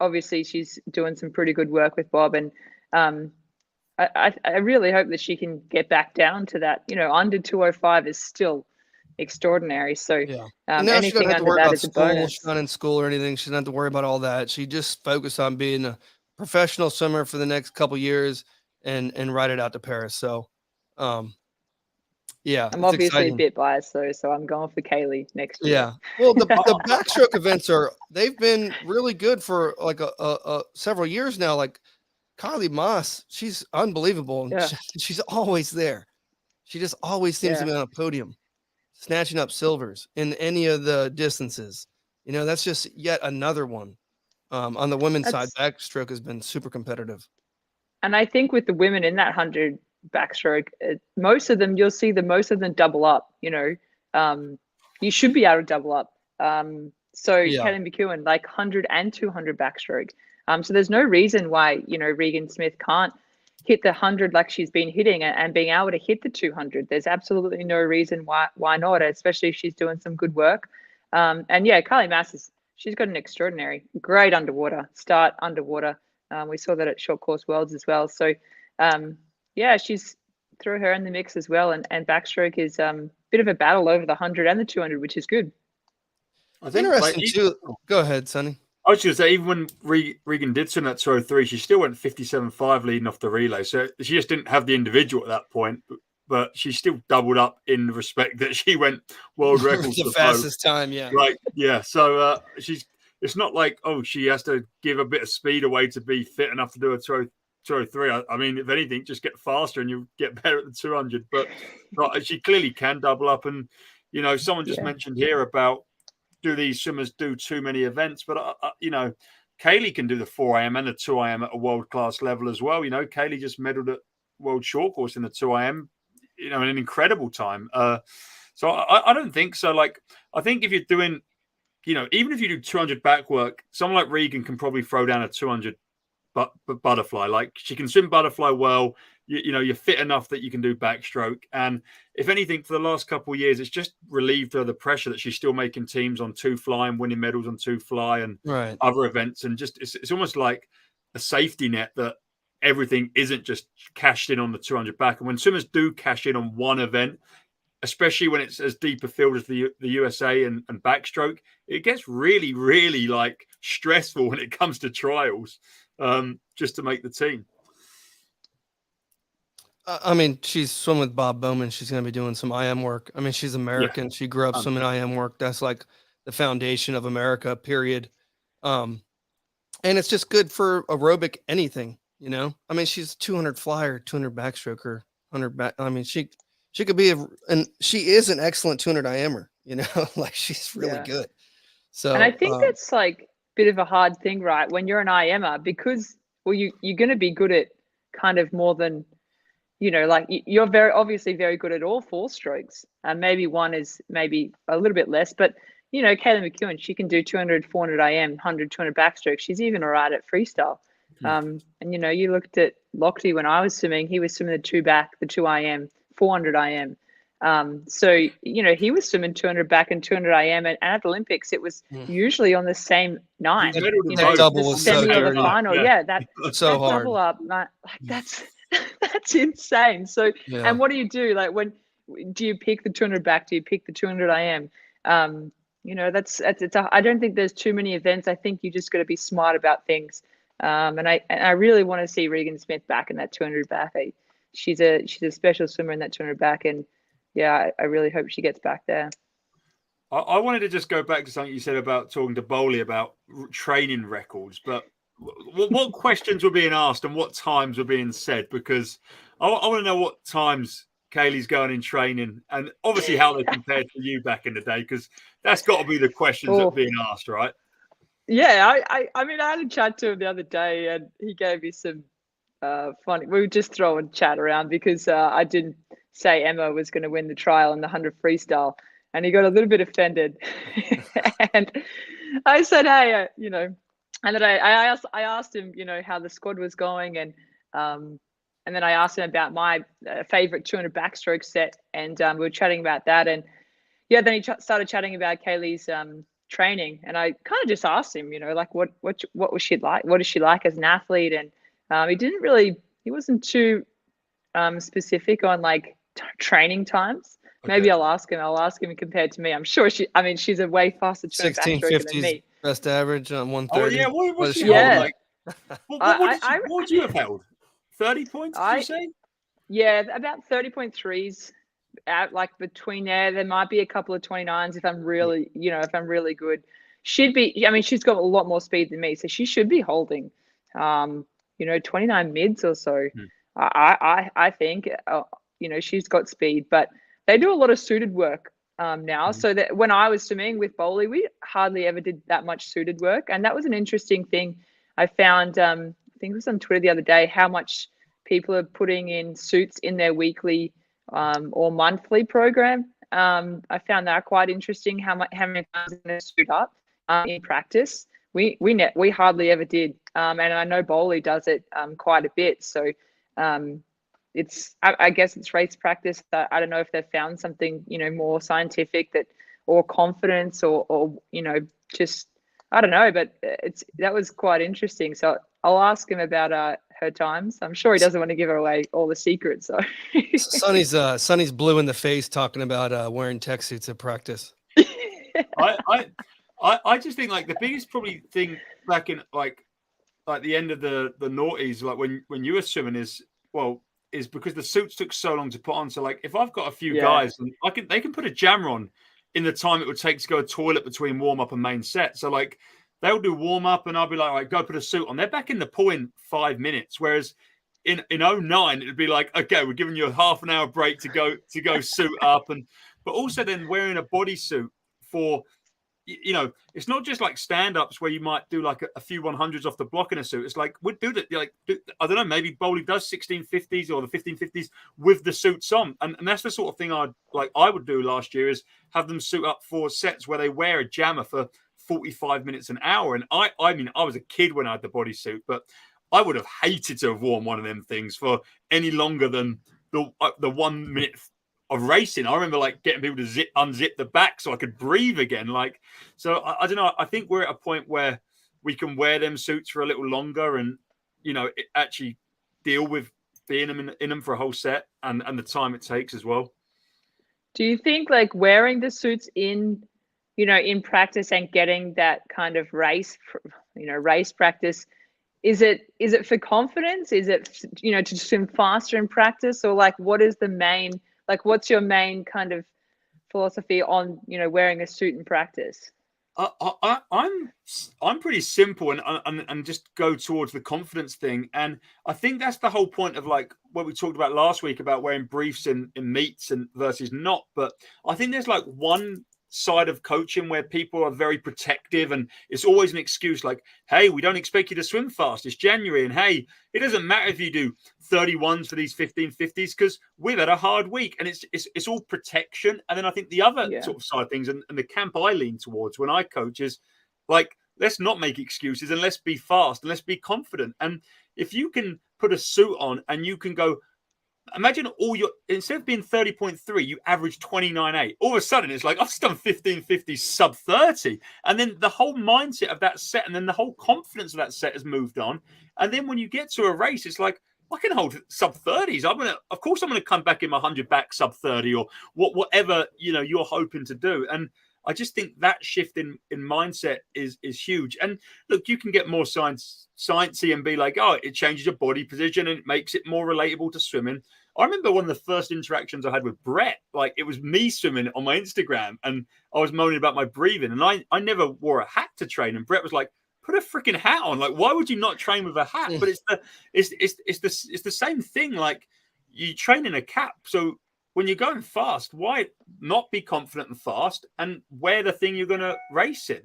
obviously she's doing some pretty good work with Bob, and I really hope that she can get back down to that. Under 205 is still extraordinary. So anything under that is a bonus. She's not in school or anything. She doesn't have to worry about all that. She just focused on being a professional swimmer for the next couple years and ride it out to Paris. So I'm obviously exciting. A bit biased though, so I'm going for Kaylee next year. Yeah. Well, the backstroke events they've been really good for like a several years now. Like Kylie Moss, she's unbelievable. Yeah. She's always there. She just always seems to be on a podium, snatching up silvers in any of the distances. That's just yet another one. On the women's side, backstroke has been super competitive. And I think with the women in that 100 backstroke, most of them double up. You should be able to double up. Katie McKeown, like 100 and 200 backstroke. So there's no reason why Regan Smith can't hit the 100 like she's been hitting, and being able to hit the 200. There's absolutely no reason why not, especially if she's doing some good work. Kylie Mass she's got an extraordinary, great underwater start underwater. We saw that at Short Course Worlds as well. So she's threw her in the mix as well. And backstroke is a bit of a battle over the 100 and the 200, which is good. I think interesting too. Go ahead, Sonny. I was just say, even when Regan did swim that 203, she still went 57.5 leading off the relay. So she just didn't have the individual at that point, but she still doubled up in the respect that she went world records. The fastest time, yeah. Right, yeah. So it's not like, she has to give a bit of speed away to be fit enough to do a 203. I mean, if anything, just get faster and you get better at the 200. But she clearly can double up. And, someone just mentioned here about, do these swimmers do too many events? But, Kaylee can do the 4 IM and the 2 IM at a world-class level as well. Kaylee just medaled at World Short Course in the 2 IM, in an incredible time. So I don't think so. Like, I think if you're doing, even if you do 200 back work, someone like Regan can probably throw down a 200 butterfly. Like, she can swim butterfly well. You're fit enough that you can do backstroke. And if anything, for the last couple of years, it's just relieved her the pressure that she's still making teams on 2 fly and winning medals on 2 fly and other events. And just it's almost like a safety net that everything isn't just cashed in on the 200 back. And when swimmers do cash in on one event, especially when it's as deep a field as the USA and backstroke, it gets really, really like stressful when it comes to trials, just to make the team. I mean, she's swimming with Bob Bowman. She's going to be doing some IM work. I mean, she's American. She grew up swimming IM work. That's like the foundation of America, period. And it's just good for aerobic anything, you know? I mean, she's 200 flyer, 200 backstroker, 100 back. I mean, she could be, and she is an excellent 200 IMer, you know? Like, she's really good. So, and I think that's like a bit of a hard thing, right? When you're an IMer, because, well, you're going to be good at kind of more than, you know, like you're very obviously very good at all 4 strokes, and maybe one is maybe a little bit less, but you know, Kaylee McKeown, she can do 200, 400 IM, 100, 200 backstroke. She's even all right at freestyle. And you know, you looked at Lochte when I was swimming, he was swimming the 2 back, the 2 IM, 400 IM. So, you know, he was swimming 200 back and 200 IM, and at the Olympics, it was usually on the same night. You know, double was so or the final. That's so hard. Double up, like that's insane. So, and what do you do? Like, when do you pick the 200 back? Do you pick the 200 IM? You know, I don't think there's too many events. I think you just got to be smart about things. And I really want to see Regan Smith back in that 200 back. She's a special swimmer in that 200 back, and yeah, I really hope she gets back there. I wanted to just go back to something you said about talking to Bowley about training records, but what questions were being asked and what times were being said? Because I want to know what times Kaylee's going in training, and obviously how they compared to you back in the day, because that's got to be the questions that are being asked, right? Yeah, I mean, I had a chat to him the other day, and he gave me some funny. We were just throwing chat around because I didn't say Emma was going to win the trial in the 100 freestyle, and he got a little bit offended. And I said, hey, you know, and then I asked him, you know, how the squad was going, and then I asked him about my favorite 200 backstroke set, and we were chatting about that, and yeah, then he started chatting about Kaylee's training, and I kind of just asked him, you know, like what was she like? What is she like as an athlete? And he wasn't too specific on like training times. Okay. Maybe I'll ask him compared to me. I'm sure she's a way faster 1650s than me. Best average on 130. Oh yeah, what was she holding? Like, what would you have held? 30 points, did you say? Yeah, about 30.3s. Out like between there might be a couple of 29s if I'm really, you know, if I'm really good. She'd be, I mean, she's got a lot more speed than me, so she should be holding, you know, 29 mids or so. I think, you know, she's got speed, but they do a lot of suited work now. So that when I was swimming with Bowley, we hardly ever did that much suited work, and that was an interesting thing. I found, I think it was on Twitter the other day, how much people are putting in suits in their weekly or monthly program. I found that quite interesting. How many times they suit up in practice? We hardly ever did, and I know Bowley does it quite a bit. So it's I guess it's race practice. I don't know if they've found something, you know, more scientific or confidence or you know, just I don't know. But that was quite interesting. So I'll ask him about her times. I'm sure he doesn't want to give her away all the secrets. So Sonny's blue in the face talking about wearing tech suits at practice. I just think like the biggest probably thing back in like the end of the noughties, like when you were swimming is because the suits took so long to put on. So like if I've got a few guys, and they can put a jammer on in the time it would take to go to toilet between warm up and main set. So like they'll do warm up and I'll be like, all right, go put a suit on. They're back in the pool in 5 minutes. Whereas in 09, it'd be like, okay, we're giving you a half an hour break to go suit up. But also then wearing a bodysuit for, you know, it's not just like stand-ups where you might do like a few 100s off the block in a suit. It's like, we'd do that. Like, I don't know, maybe Bowley does 1650s or the 1550s with the suits on. And that's the sort of thing I would do last year is have them suit up for sets where they wear a jammer for 45 minutes an hour. And I mean, I was a kid when I had the bodysuit, but I would have hated to have worn one of them things for any longer than the 1 minute of racing. I remember like getting people to unzip the back so I could breathe again. Like, so I don't know. I think we're at a point where we can wear them suits for a little longer and, you know, actually deal with being in them for a whole set and the time it takes as well. Do you think like wearing the suits in, in practice and getting that kind of race practice, is it for confidence? Is it, to swim faster in practice, or like what's your main kind of philosophy on, wearing a suit in practice? I'm pretty simple and just go towards the confidence thing, and I think that's the whole point of like what we talked about last week about wearing briefs in meets and versus not. But I think there's like one side of coaching where people are very protective, and it's always an excuse like, hey, we don't expect you to swim fast, it's January, and hey, it doesn't matter if you do 31s for these 1550s because we've had a hard week, and it's all protection. And then I think the other sort of side of things, and the camp I lean towards when I coach is like, let's not make excuses and let's be fast and let's be confident. And if you can put a suit on and you can go, imagine instead of being 30.3, you average 29.8. All of a sudden, it's like, I've just done 1550 sub 30. And then the whole mindset of that set and then the whole confidence of that set has moved on. And then when you get to a race, it's like, I can hold sub 30s. Of course, I'm going to come back in my 100 back sub 30 or whatever, you're hoping to do. And I just think that shift in mindset is huge. And look, you can get more sciencey and be like, oh, it changes your body position and it makes it more relatable to swimming. I remember one of the first interactions I had with Brett, like it was me swimming on my Instagram and I was moaning about my breathing, and I never wore a hat to train. And Brett was like, put a freaking hat on. Like, why would you not train with a hat? But it's the same thing. Like, you train in a cap. So when you're going fast, why not be confident and fast and wear the thing you're going to race in?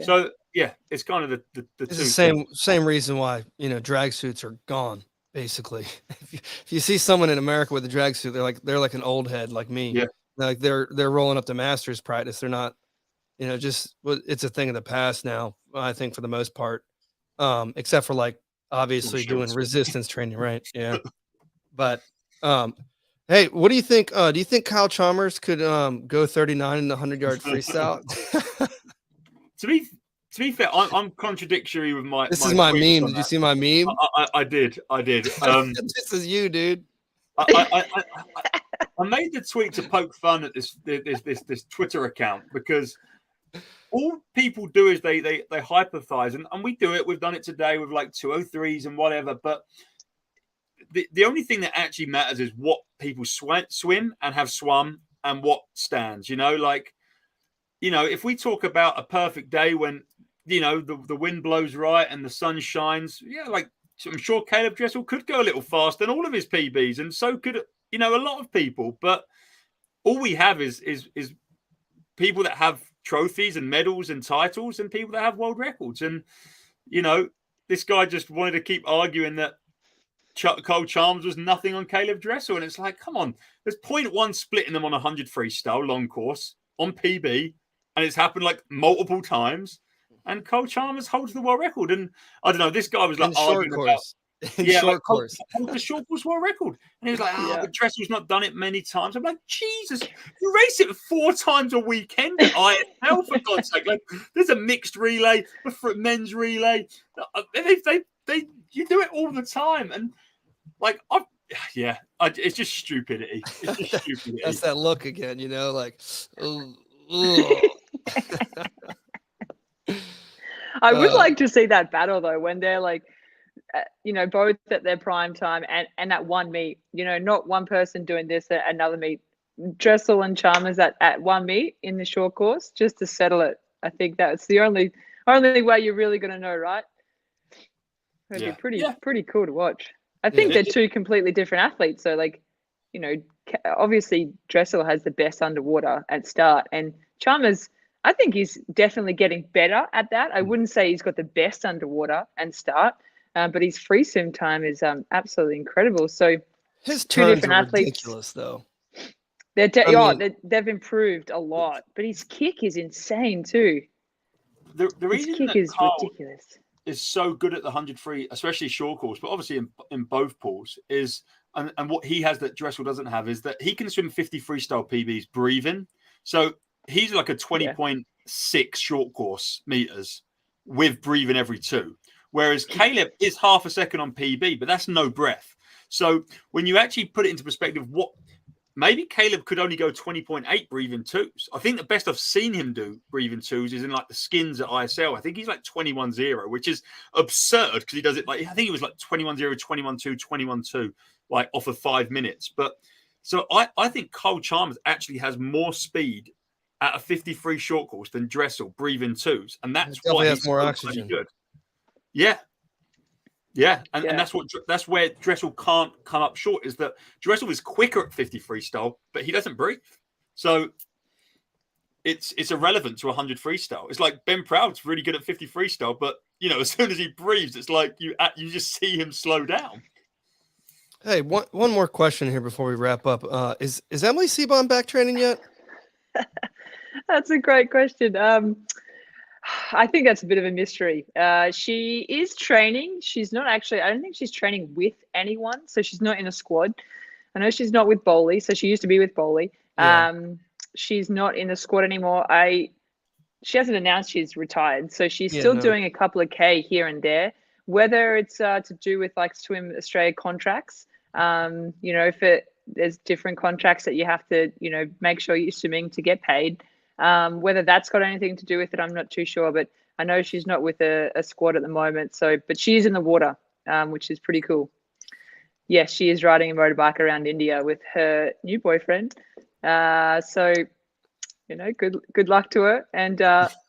So yeah, it's kind of the it's the same reason why, drag suits are gone. Basically, if you see someone in America with a drag suit, they're like an old head like me. Yeah, like they're rolling up to masters practice. They're not, it's a thing of the past now, I think, for the most part, except for like obviously doing resistance training, right? Yeah, but hey, what do you think? Do you think Kyle Chalmers could go 39 in the 100-yard freestyle? To be fair, I'm contradictory with my. This is my meme. Did you see my meme? I did. This is you, dude. I made the tweet to poke fun at this Twitter account, because all people do is they hypothesize, and we do it. We've done it today with like 203s and whatever. But the only thing that actually matters is what people swim and have swum and what stands. If we talk about a perfect day when the wind blows right and the sun shines, like I'm sure Caleb Dressel could go a little faster than all of his PBs, and so could a lot of people. But all we have is people that have trophies and medals and titles, and people that have world records. And this guy just wanted to keep arguing that Cole Chalmers was nothing on Caleb Dressel, and it's like, come on, there's 0.1 splitting them on 100 freestyle long course on PB, and it's happened like multiple times. And Cole Chalmers holds the world record. And I don't know, this guy was like arguing about short course world record. And he was like, but Dressel's not done it many times. I'm like, Jesus, you race it 4 times a weekend at IFL, for God's sake. Like, there's a mixed relay, a men's relay. You do it all the time. And like, it's just stupidity. It's just stupidity. That's that look again, like, I would like to see that battle though, when they're like, both at their prime time and at one meet, not one person doing this at another meet. Dressel and Chalmers at one meet in the short course, just to settle it. I think that's the only way you're really going to know, right? It'd be pretty cool to watch. I think they're two completely different athletes. So like, obviously Dressel has the best underwater at start, and Chalmers, I think he's definitely getting better at that. I wouldn't say he's got the best underwater and start, but his free swim time is absolutely incredible. So his two turns different are athletes. Ridiculous, though. They've improved a lot, but his kick is insane too. The reason his kick that is Carl ridiculous. Is so good at the 100 free, especially short course, but obviously in both pools is, and what he has that Dressel doesn't have is that he can swim 50 freestyle PBs breathing. So he's like a 20.6 short course meters with breathing every 2. Whereas Caleb is half a second on PB, but that's no breath. So when you actually put it into perspective, what maybe Caleb could only go 20.8 breathing twos. I think the best I've seen him do breathing twos is in like the skins at ISL. I think he's like 21.0, which is absurd because he does it like, I think it was like 21.0, 21.2, 21.2, like off of 5 minutes. But so I think Cole Chalmers actually has more speed at a 50-free short course than Dressel breathing twos. And that's why he's more so oxygen. good. Yeah. And that's where Dressel can't come up short, is that Dressel is quicker at 50 freestyle, but he doesn't breathe. So it's irrelevant to 100 freestyle. It's like Ben Proud's really good at 50 freestyle, but you know, as soon as he breathes, it's like you just see him slow down. Hey, one more question here before we wrap up. Is Emily Seebohm back training yet? That's a great question. I think that's a bit of a mystery. She is training. She's not actually, I don't think she's training with anyone. So she's not in a squad. I know she's not with Bowley. So she used to be with Bowley. Yeah. She's not in the squad anymore. She hasn't announced she's retired. So she's still doing a couple of K here and there, whether it's to do with like Swim Australia contracts. You know, there's different contracts that you have to, you know, make sure you're swimming to get paid. Whether that's got anything to do with it, I'm not too sure, but I know she's not with a squad at the moment. So, but she is in the water, which is pretty cool. Yes, she is riding a motorbike around India with her new boyfriend. So, you know, good luck to her. And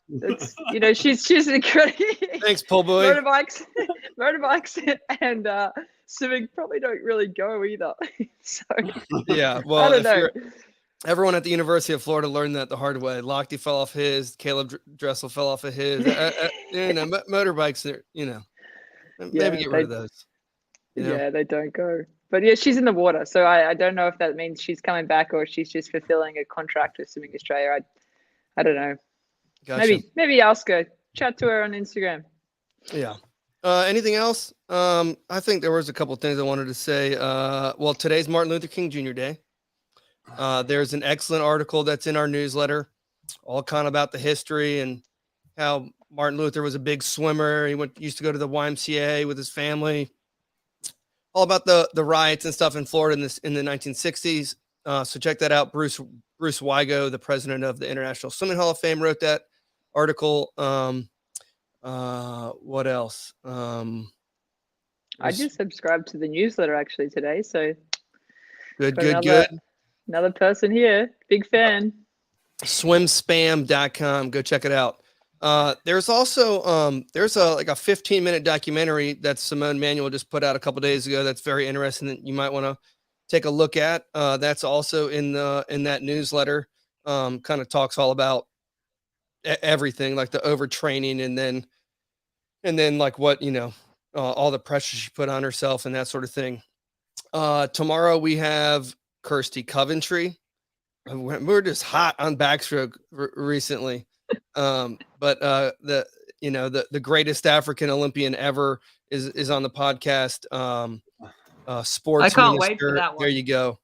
it's, you know, she's incredible. Thanks, Paul Boy. Motorbikes and swimming probably don't really go either. So yeah, well, I don't know. Everyone at the University of Florida learned that the hard way. Lochte fell off his. Caleb Dressel fell off of his. You know, motorbikes are, you know, maybe get rid of those. You know? Yeah, they don't go. But yeah, she's in the water. So I don't know if that means she's coming back or she's just fulfilling a contract with Swimming Australia. I don't know. Gotcha. Maybe ask her. Chat to her on Instagram. Yeah. Anything else? I think there was a couple of things I wanted to say. Well, today's Martin Luther King Jr. Day. There's an excellent article that's in our newsletter, all kind of about the history and how Martin Luther was a big swimmer. He used to go to the YMCA with his family, all about the riots and stuff in Florida in the 1960s. So check that out. Bruce Wygo, the president of the International Swimming Hall of Fame, wrote that article. What else? I just subscribed to the newsletter actually today. So good. Another person here, big fan. Swimspam.com. Go check it out. There's also there's a 15-minute documentary that Simone Manuel just put out a couple days ago. That's very interesting that you might want to take a look at. That's also in that newsletter. Kind of talks all about everything, like the overtraining and then like what, you know, all the pressure she put on herself and that sort of thing. Tomorrow we have Kirsty Coventry. We're just hot on backstroke recently. But the greatest African Olympian ever is on the podcast. Sports I can't minister. wait for that one. There you go.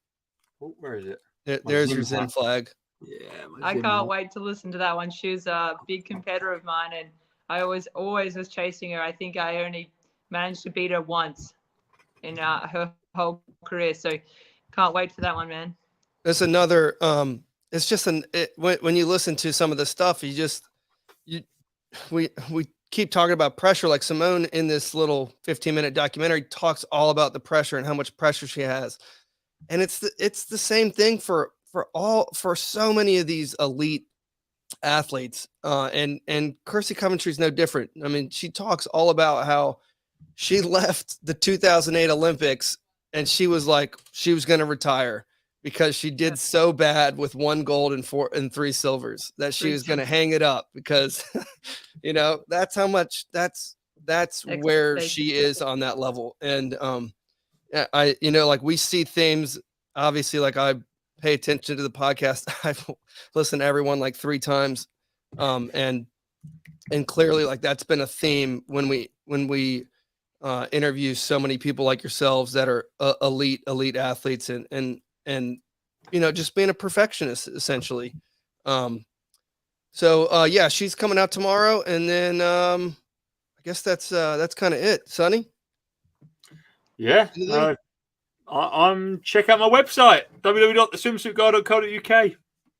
Oh, where is it? There's your Zen flag. Yeah, I can't wait to listen to that one. She was a big competitor of mine, and I always was chasing her. I think I only managed to beat her once in her whole career. So can't wait for that one, man. That's another. It's just when you listen to some of the stuff, we keep talking about pressure. Like Simone in this little 15-minute documentary talks all about the pressure and how much pressure she has, and it's the same thing for so many of these elite athletes. And Kirsty Coventry is no different. I mean, she talks all about how she left the 2008 Olympics and she was like she was going to retire because she did so bad with 1 gold and 3 silvers that she was going to hang it up because, you know, that's how much that's where she is on that level. And I, you know, like we see themes, obviously, like I pay attention to the podcast. I've listened to everyone like 3 times. And clearly like that's been a theme when we interview so many people like yourselves that are elite athletes and you know, just being a perfectionist essentially. So yeah, she's coming out tomorrow, and then I guess that's kind of it. Sonny? Yeah. I'm check out my website, www.theswimsuitguy.co.uk.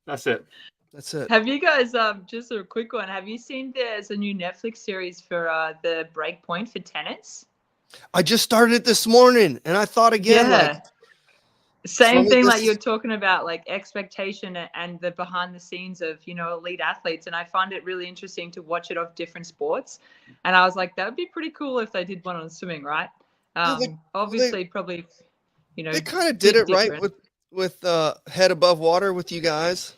That's it. That's it. Have you guys, just a quick one, have you seen there's a new Netflix series for the Breakpoint for tennis? I just started it this morning, and I thought again, like, same thing, like you're talking about, like expectation and the behind the scenes of, elite athletes. And I find it really interesting to watch it of different sports. And I was like, that would be pretty cool if they did one on swimming, right? Obviously, probably, they kind of did it right with Head Above Water with you guys.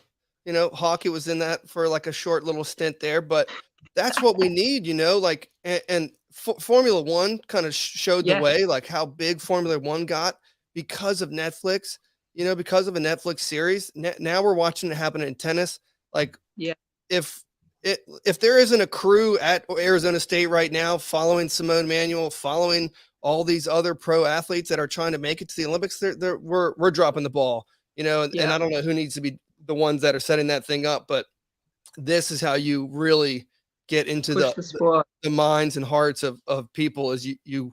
Hockey was in that for like a short little stint there, but that's what we need, like, and Formula One kind of showed the way, like how big Formula One got because of Netflix, because of a Netflix series. Now we're watching it happen in tennis. Like, if there isn't a crew at Arizona State right now following Simone, Manuel, following all these other pro athletes that are trying to make it to the Olympics, we're dropping the ball, and I don't know who needs to be the ones that are setting that thing up, but this is how you really get into the minds and hearts of people. Is you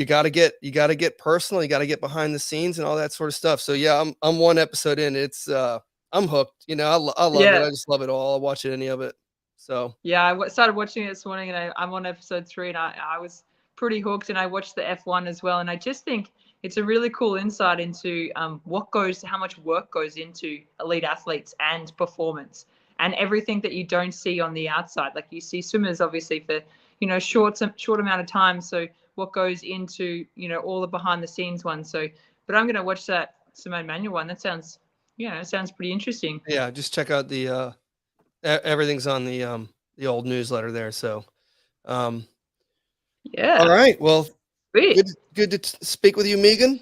got to get personal, you got to get behind the scenes and all that sort of stuff. So yeah, I'm one episode in. It's I'm hooked. I love it. I just love it all. I'll watch any of it. So yeah, I started watching it this morning, and I'm on episode 3, and I was pretty hooked. And I watched the F1 as well, and I just think it's a really cool insight into how much work goes into elite athletes and performance, and everything that you don't see on the outside. Like you see swimmers obviously for short amount of time. So what goes into all the behind the scenes ones. So, but I'm going to watch that Simone Manuel one. That sounds pretty interesting. Yeah, just check out the everything's on the old newsletter there. So, yeah. All right. Well, good to speak with you, Meagan.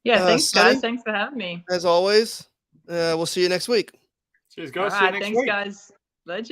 Yeah, thanks, guys. Thanks for having me. As always, we'll see you next week. Cheers, guys. All right, thanks, guys. Legend.